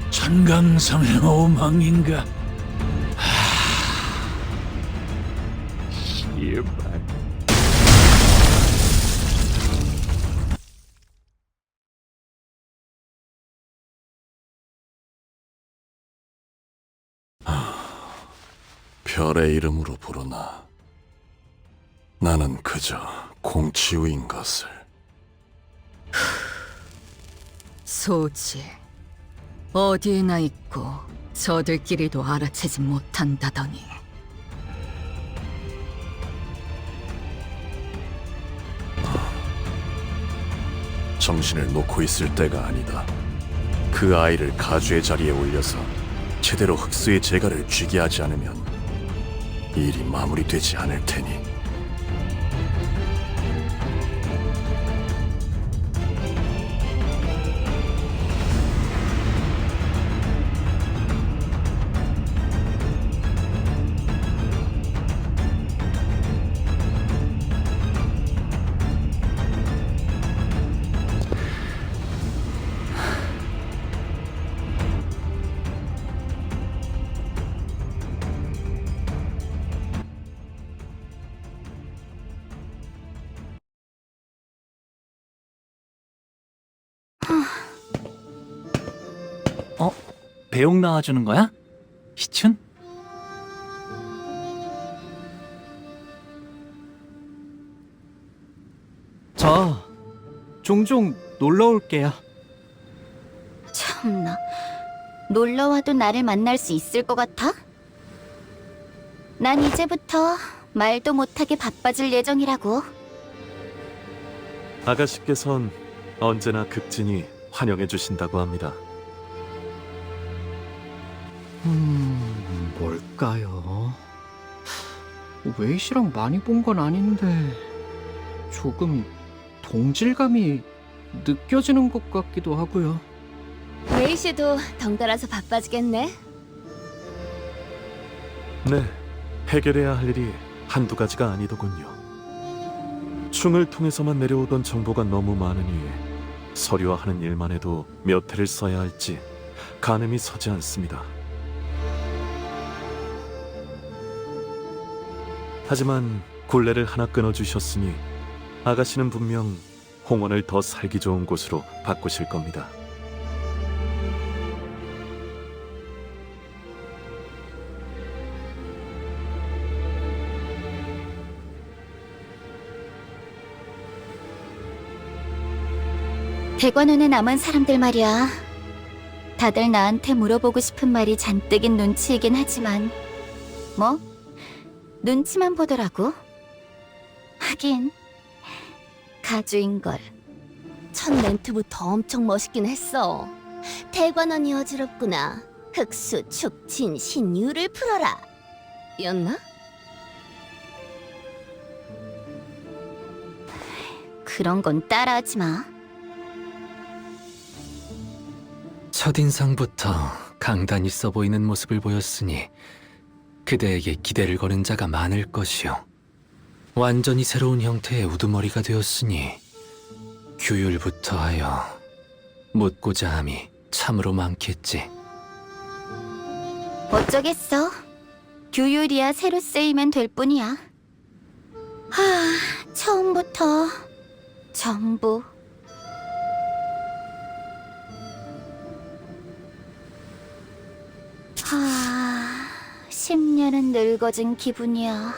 천강성의 오망인가? 씨발. 별의 이름으로 부르나. 나는 그저 공치우인 것을. 소지, 어디에나 있고 저들끼리도 알아채지 못한다더니. 정신을 놓고 있을 때가 아니다. 그 아이를 가주의 자리에 올려서 제대로 흑수의 재갈을 쥐게 하지 않으면 일이 마무리되지 않을 테니. 배옥 나와주는 거야? 희춘? 저 종종 놀러 올게요. 참나, 놀러와도 나를 만날 수 있을 것 같아? 난 이제부터 말도 못하게 바빠질 예정이라고. 아가씨께선 언제나 극진히 환영해 주신다고 합니다. 뭘까요? 웨이시랑 많이 본 건 아닌데 조금 동질감이 느껴지는 것 같기도 하고요. 웨이시도 덩달아서 바빠지겠네. 네, 해결해야 할 일이 한두 가지가 아니더군요. 충을 통해서만 내려오던 정보가 너무 많으니 서류화하는 일만 해도 몇 해를 써야 할지 가늠이 서지 않습니다. 하지만 굴레를 하나 끊어주셨으니 아가씨는 분명 홍원을 더 살기 좋은 곳으로 바꾸실 겁니다. 대관원에 남은 사람들 말이야. 다들 나한테 물어보고 싶은 말이 잔뜩인 눈치이긴 하지만 뭐? 눈치만 보더라고. 하긴 가주인걸. 첫 멘트부터 엄청 멋있긴 했어. 대관원이 어지럽구나. 흑수, 축진, 신유를 풀어라 였나? 그런 건 따라하지 마. 첫인상부터 강단 있어 보이는 모습을 보였으니 그대에게 기대를 거는 자가 많을 것이요. 완전히 새로운 형태의 우두머리가 되었으니 규율부터 하여 묻고자 함이 참으로 많겠지. 어쩌겠어. 규율이야 새로 쓰이면 될 뿐이야. 처음부터 전부. 하, 10년은 늙어진 기분이야.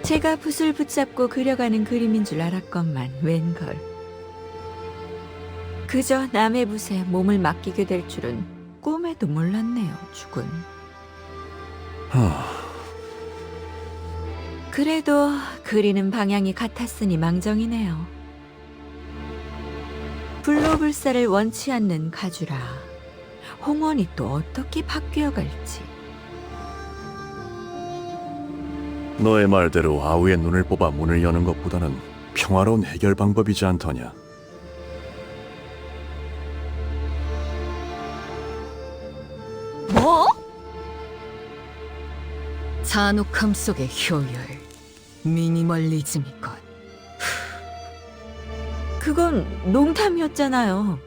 제가 붓을 붙잡고 그려가는 그림인 줄 알았건만 웬걸. 그저 남의 붓에 몸을 맡기게 될 줄은 꿈에도 몰랐네요, 죽은. 그래도 그리는 방향이 같았으니 망정이네요. 불로불사를 원치 않는 가주라. 홍원이 또 어떻게 바뀌어 갈지. 너의 말대로 아우의 눈을 뽑아 문을 여는 것보다는 평화로운 해결 방법이지 않더냐. 뭐? 잔혹함 속의 효율, 미니멀리즘이건. 그건 농담이었잖아요.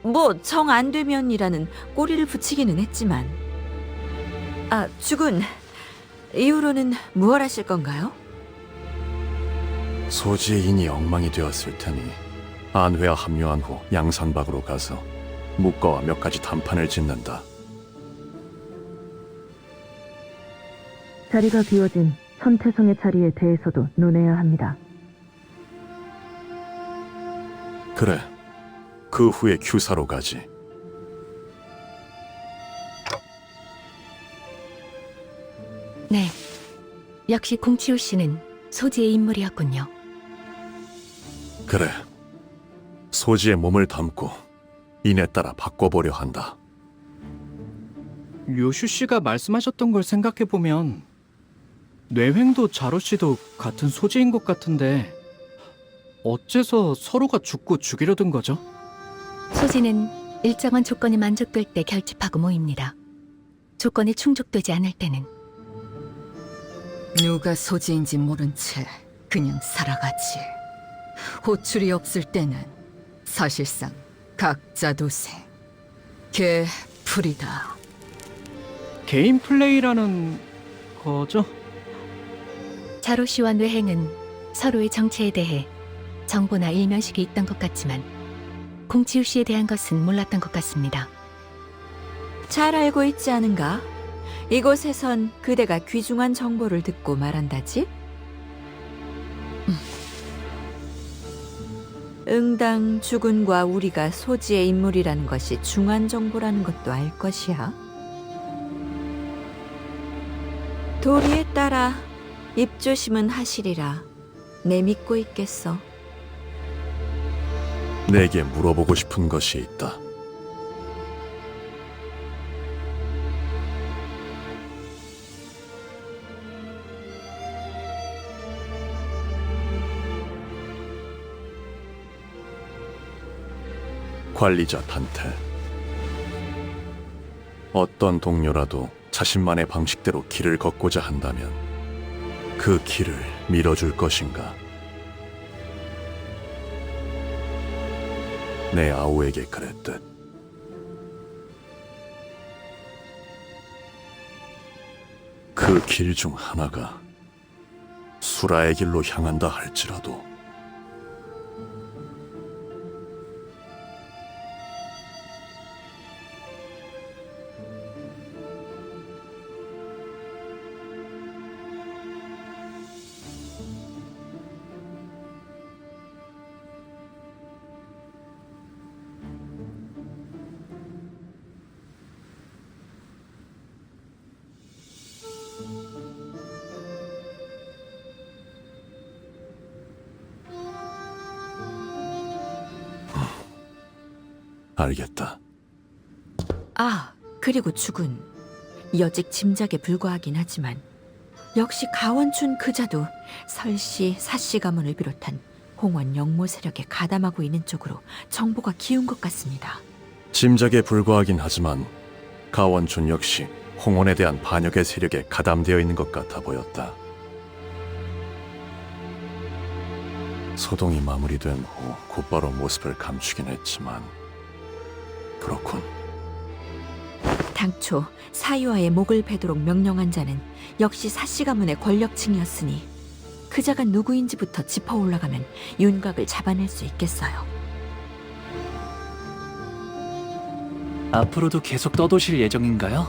뭐 정 안 되면이라는 꼬리를 붙이기는 했지만. 아, 죽은 이후로는 무얼 하실 건가요? 소지의 인이 엉망이 되었을 테니 안회와 합류한 후 양산박으로 가서 묵과와 몇 가지 단판을 짓는다. 자리가 비워진 천태성의 자리에 대해서도 논해야 합니다. 그래, 그 후에 규사로 가지. 네, 역시 공치우 씨는 소지의 인물이었군요. 그래, 소지의 몸을 담고 인에 따라 바꿔보려 한다. 료슈 씨가 말씀하셨던 걸 생각해 보면 뇌횡도 자로 씨도 같은 소지인 것 같은데 어째서 서로가 죽고 죽이려던 거죠? 소지는 일정한 조건이 만족될 때 결집하고 모입니다. 조건이 충족되지 않을 때는 누가 소지인지 모른 채 그냥 살아가지. 호출이 없을 때는 사실상 각자 도생. 개풀이다. 개인 플레이라는 거죠? 자로 씨와 뇌행은 서로의 정체에 대해 정보나 일면식이 있던 것 같지만 공치우 씨에 대한 것은 몰랐던 것 같습니다. 잘 알고 있지 않은가? 이곳에선 그대가 귀중한 정보를 듣고 말한다지? 응당 주군과 우리가 소지의 인물이라는 것이 중한 정보라는 것도 알 것이야. 도리에 따라 입조심은 하시리라. 내 믿고 있겠어. 내게 물어보고 싶은 것이 있다. 관리자 단테. 어떤 동료라도 자신만의 방식대로 길을 걷고자 한다면 그 길을 밀어줄 것인가? 내 아우에게 그랬듯. 그 길 중 하나가 수라의 길로 향한다 할지라도 알겠다. 아, 그리고 죽은 여직 짐작에 불과하긴 하지만 역시 가원춘 그자도 설씨, 사씨 가문을 비롯한 홍원 영모 세력에 가담하고 있는 쪽으로 정보가 기운 것 같습니다. 짐작에 불과하긴 하지만 가원춘 역시 홍원에 대한 반역의 세력에 가담되어 있는 것 같아 보였다. 소동이 마무리된 후 곧바로 모습을 감추긴 했지만 그렇군. 당초 사유아의 목을 베도록 명령한 자는 역시 사씨 가문의 권력층이었으니 그자가 누구인지부터 짚어 올라가면 윤곽을 잡아낼 수 있겠어요. 앞으로도 계속 떠도실 예정인가요?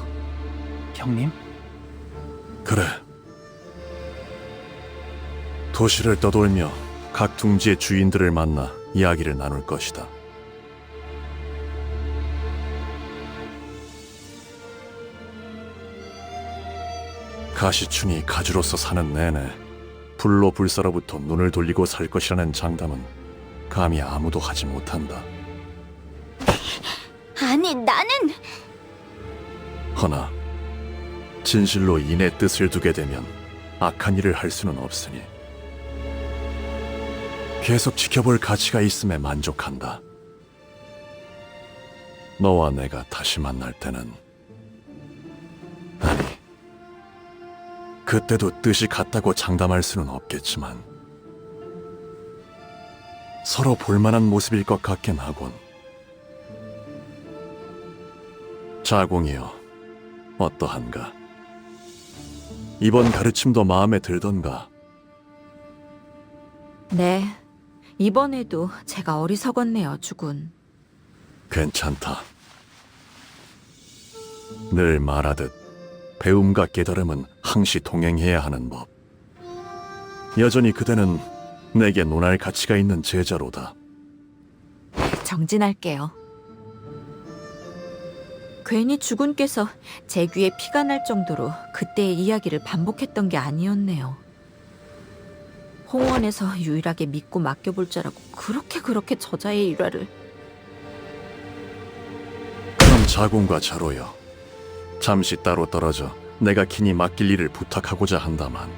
형님? 그래. 도시를 떠돌며 각 둥지의 주인들을 만나 이야기를 나눌 것이다. 가시춘이 가주로서 사는 내내 불로 불사로부터 눈을 돌리고 살 것이라는 장담은 감히 아무도 하지 못한다. 아니, 나는... 허나 진실로 인의 뜻을 두게 되면 악한 일을 할 수는 없으니 계속 지켜볼 가치가 있음에 만족한다. 너와 내가 다시 만날 때는, 아니, 그때도 뜻이 같다고 장담할 수는 없겠지만 서로 볼만한 모습일 것 같긴 하군. 자공이여, 어떠한가? 이번 가르침도 마음에 들던가? 네, 이번에도 제가 어리석었네요, 주군. 괜찮다. 늘 말하듯 배움과 깨달음은 항시 동행해야 하는 법. 여전히 그대는 내게 논할 가치가 있는 제자로다. 정진할게요. 괜히 주군께서 제 귀에 피가 날 정도로 그때의 이야기를 반복했던 게 아니었네요. 홍원에서 유일하게 믿고 맡겨볼 자라고 그렇게 저자의 일화를. 그럼 자공과 자로여, 잠시 따로 떨어져 내가 긴히 맡길 일을 부탁하고자 한다만.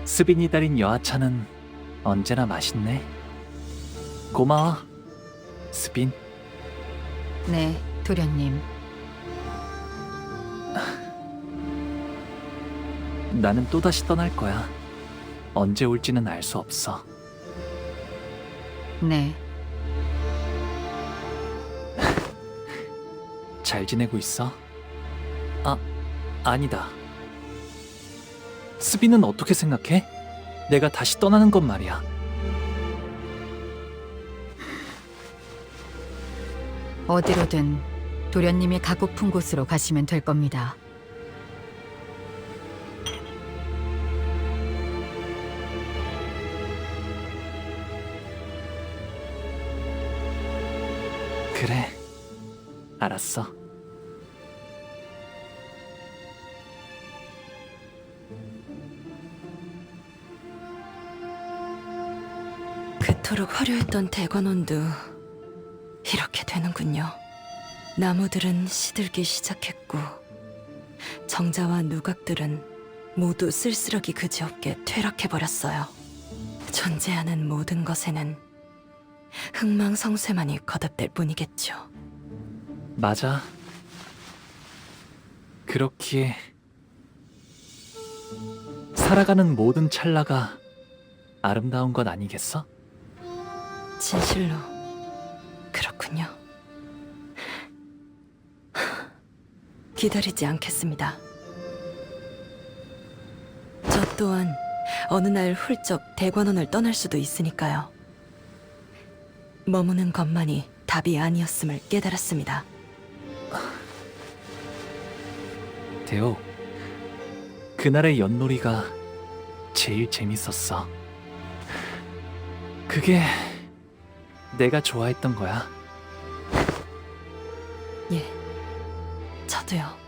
스빈이 달인 여하차는 언제나 맛있네. 고마워, 스빈. 네, 도련님. 나는 또다시 떠날 거야. 언제 올지는 알 수 없어. 네, 잘 지내고 있어? 아니다. 스빈은 어떻게 생각해? 내가 다시 떠나는 건 말이야. 어디로든 도련님이 가고픈 곳으로 가시면 될 겁니다. 그래, 알았어. 그토록 화려했던 대관원도 이렇게 되는군요. 나무들은 시들기 시작했고 정자와 누각들은 모두 쓸쓸하기 그지없게 퇴락해버렸어요. 존재하는 모든 것에는 흥망성쇠만이 거듭될 뿐이겠죠. 맞아. 그렇기에 살아가는 모든 찰나가 아름다운 것 아니겠어? 진실로 그렇군요. 기다리지 않겠습니다. 저 또한 어느 날 훌쩍 대관원을 떠날 수도 있으니까요. 머무는 것만이 답이 아니었음을 깨달았습니다. 대호, 그날의 윷놀이가 제일 재밌었어. 그게 내가 좋아했던 거야. 예, 저도요.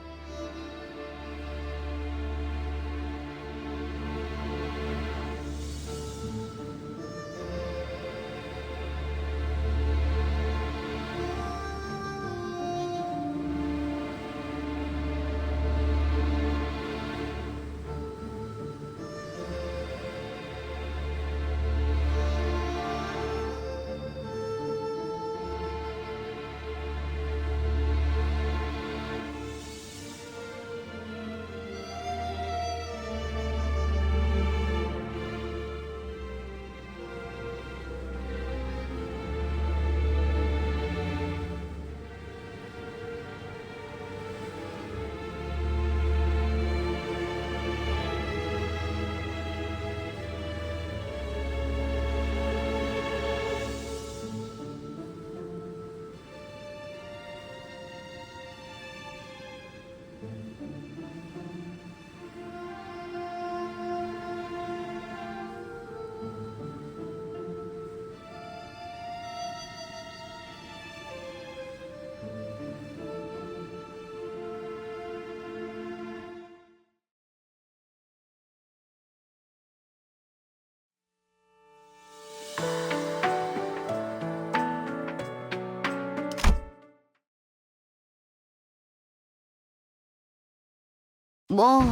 뭐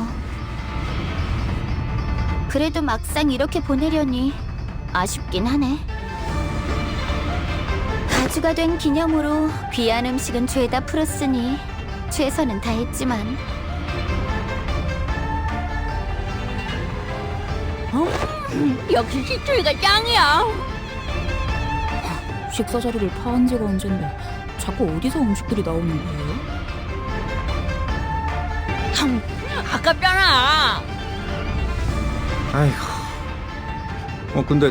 그래도 막상 이렇게 보내려니 아쉽긴 하네. 가주가 된 기념으로 귀한 음식은 죄다 풀었으니 최선은 다했지만. 역시 시추이가 짱이야. 식사 자리를 파한 지가 언젠데 자꾸 어디서 음식들이 나오는 거예요? 아깝잖아. 아이고. 근데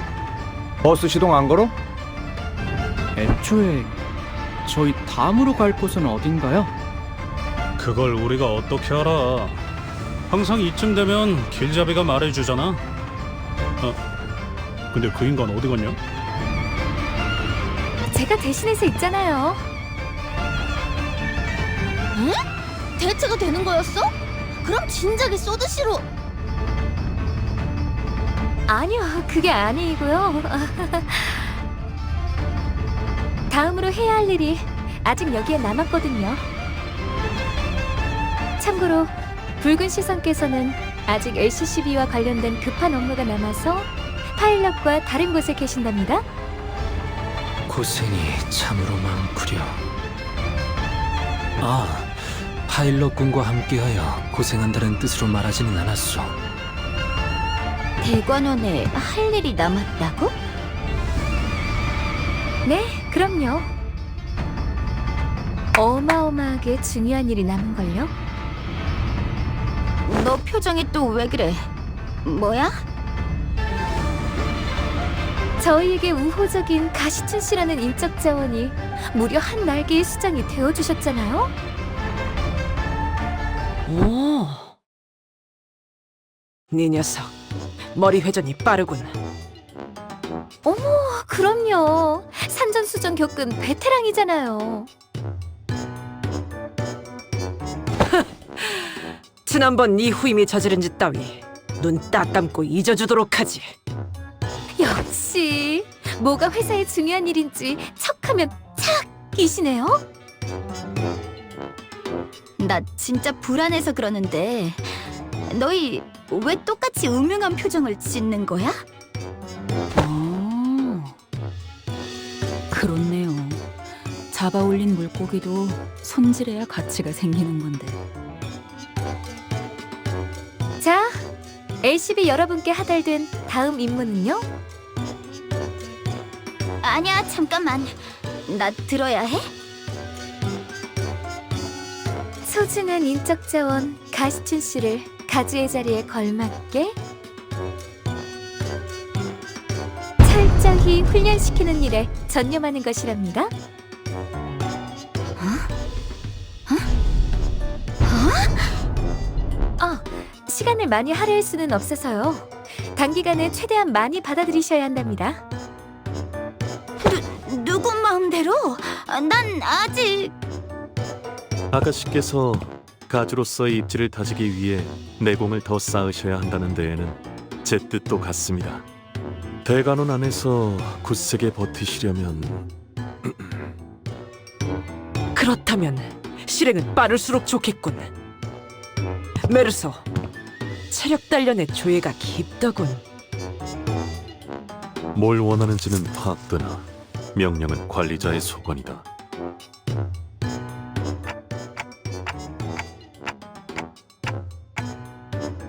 버스 시동 안 걸어? 애초에 저희 다음으로 갈 곳은 어딘가요? 그걸 우리가 어떻게 알아? 항상 이쯤 되면 길잡이가 말해주잖아. 근데 그 인간 어디 갔냐? 제가 대신해서 있잖아요. 응? 대체가 되는 거였어? 그럼 진작에 쏘드시로. 아니요, 그게 아니고요. 다음으로 해야 할 일이 아직 여기에 남았거든요. 참고로 붉은 시선께서는 아직 LCCB와 관련된 급한 업무가 남아서 파일럿과 다른 곳에 계신답니다. 고생이 참으로 많구려. 파일럿군과 함께하여 고생한다는 뜻으로 말하지는 않았소. 대관원에 할 일이 남았다고? 네, 그럼요. 어마어마하게 중요한 일이 남은걸요? 너 표정이 또 왜 그래? 뭐야? 저희에게 우호적인 가시춘 씨라는 인적 자원이 무려 한 날개의 수장이 되어주셨잖아요? 오, 네 녀석 머리 회전이 빠르군. 어머, 그럼요. 산전수전 겪은 베테랑이잖아요. 지난번 네 후임이 저지른 짓 따위 눈 딱 감고 잊어주도록 하지. 역시 뭐가 회사에 중요한 일인지 척하면 착이시네요. 나 진짜 불안해서 그러는데 너희 왜 똑같이 음흉한 표정을 짓는 거야? 그렇네요. 잡아올린 물고기도 손질해야 가치가 생기는 건데. 자, LCB 여러분께 하달된 다음 임무는요? 아니야, 잠깐만. 나 들어야 해? 소중한 인적 자원 가시춘 씨를 가주의 자리에 걸맞게 철저히 훈련시키는 일에 전념하는 것이랍니다. 시간을 많이 할애할 수는 없어서요. 단기간에 최대한 많이 받아들이셔야 한답니다. 누구 마음대로? 난 아직... 아가씨께서 가주로서의 입지를 다지기 위해 내공을 더 쌓으셔야 한다는 데에는 제 뜻도 같습니다. 대관원 안에서 굳세게 버티시려면 그렇다면 실행은 빠를수록 좋겠군. 메르소, 체력 단련의 조예가 깊더군. 뭘 원하는지는 파악되나 명령은 관리자의 소관이다.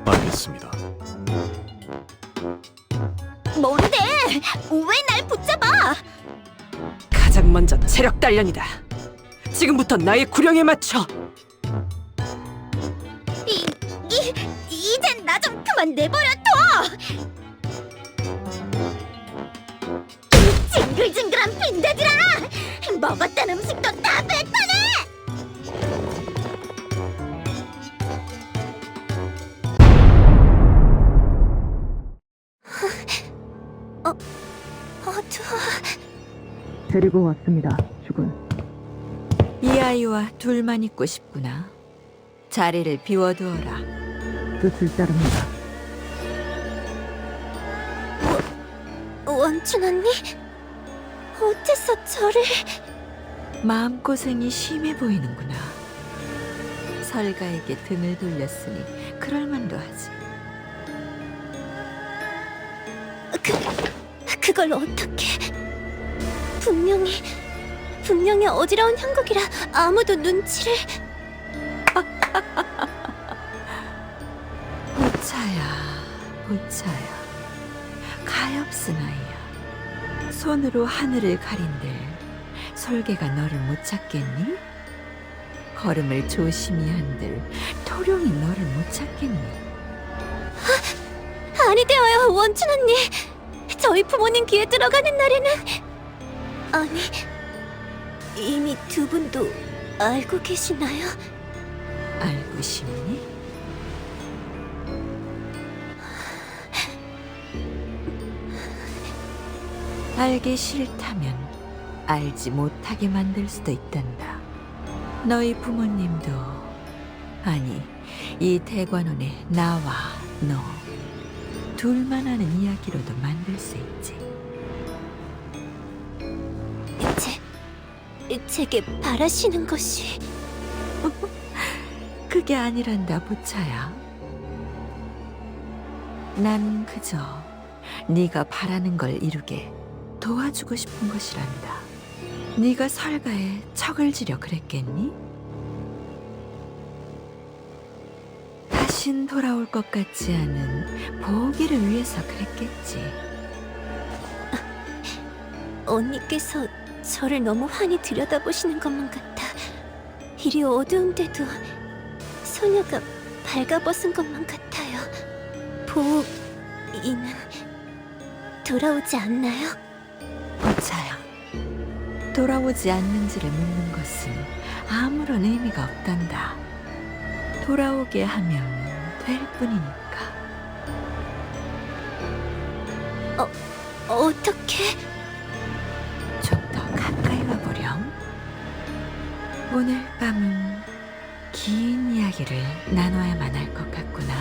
알겠습니다. 뭔데? 왜 날 붙잡아? 가장 먼저 체력 단련이다. 지금부터 나의 구령에 맞춰. 이젠 나 좀 그만 내버려둬! 이 징글징글한 빈대들아! 먹었던 음식도 다 뱉어내! 어두워. 데리고 왔습니다, 주군. 이 아이와 둘만 있고 싶구나. 자리를 비워두어라. 뜻을 따릅니다. 원춘 언니? 어째서 저를... 마음고생이 심해 보이는구나. 설가에게 등을 돌렸으니 그럴만도 하지. 그걸 어떻게? 분명히 어지러운 형국이라 아무도 눈치를... 보차야. 가엾은 아이야. 손으로 하늘을 가린들 솔개가 너를 못 찾겠니? 걸음을 조심히 한들 토룡이 너를 못 찾겠니? 아니 되어요, 원춘 언니. 저희 부모님 귀에 들어가는 날에는... 아니, 이미 두 분도 알고 계시나요? 알고 싶니? 알기 싫다면 알지 못하게 만들 수도 있단다. 너희 부모님도, 아니 이 대관원의 나와 너 둘만 아는 이야기로도 만들 수 있지. 제게 바라시는 것이... 그게 아니란다, 보차야. 난 그저 네가 바라는 걸 이루게 도와주고 싶은 것이란다. 네가 설가에 척을 지려 그랬겠니? 다신 돌아올 것 같지 않은 보기를 위해서 그랬겠지. 언니께서 저를 너무 환히 들여다보시는 것만 같아 이리 어두운데도 소녀가 발가벗은 것만 같아요. 보이는 돌아오지 않나요? 보차야, 돌아오지 않는지를 묻는 것은 아무런 의미가 없단다. 돌아오게 하면 될 뿐이니까. 어떻게? 좀 더 가까이 와보렴. 오늘 밤은 긴 이야기를 나눠야만 할 것 같구나.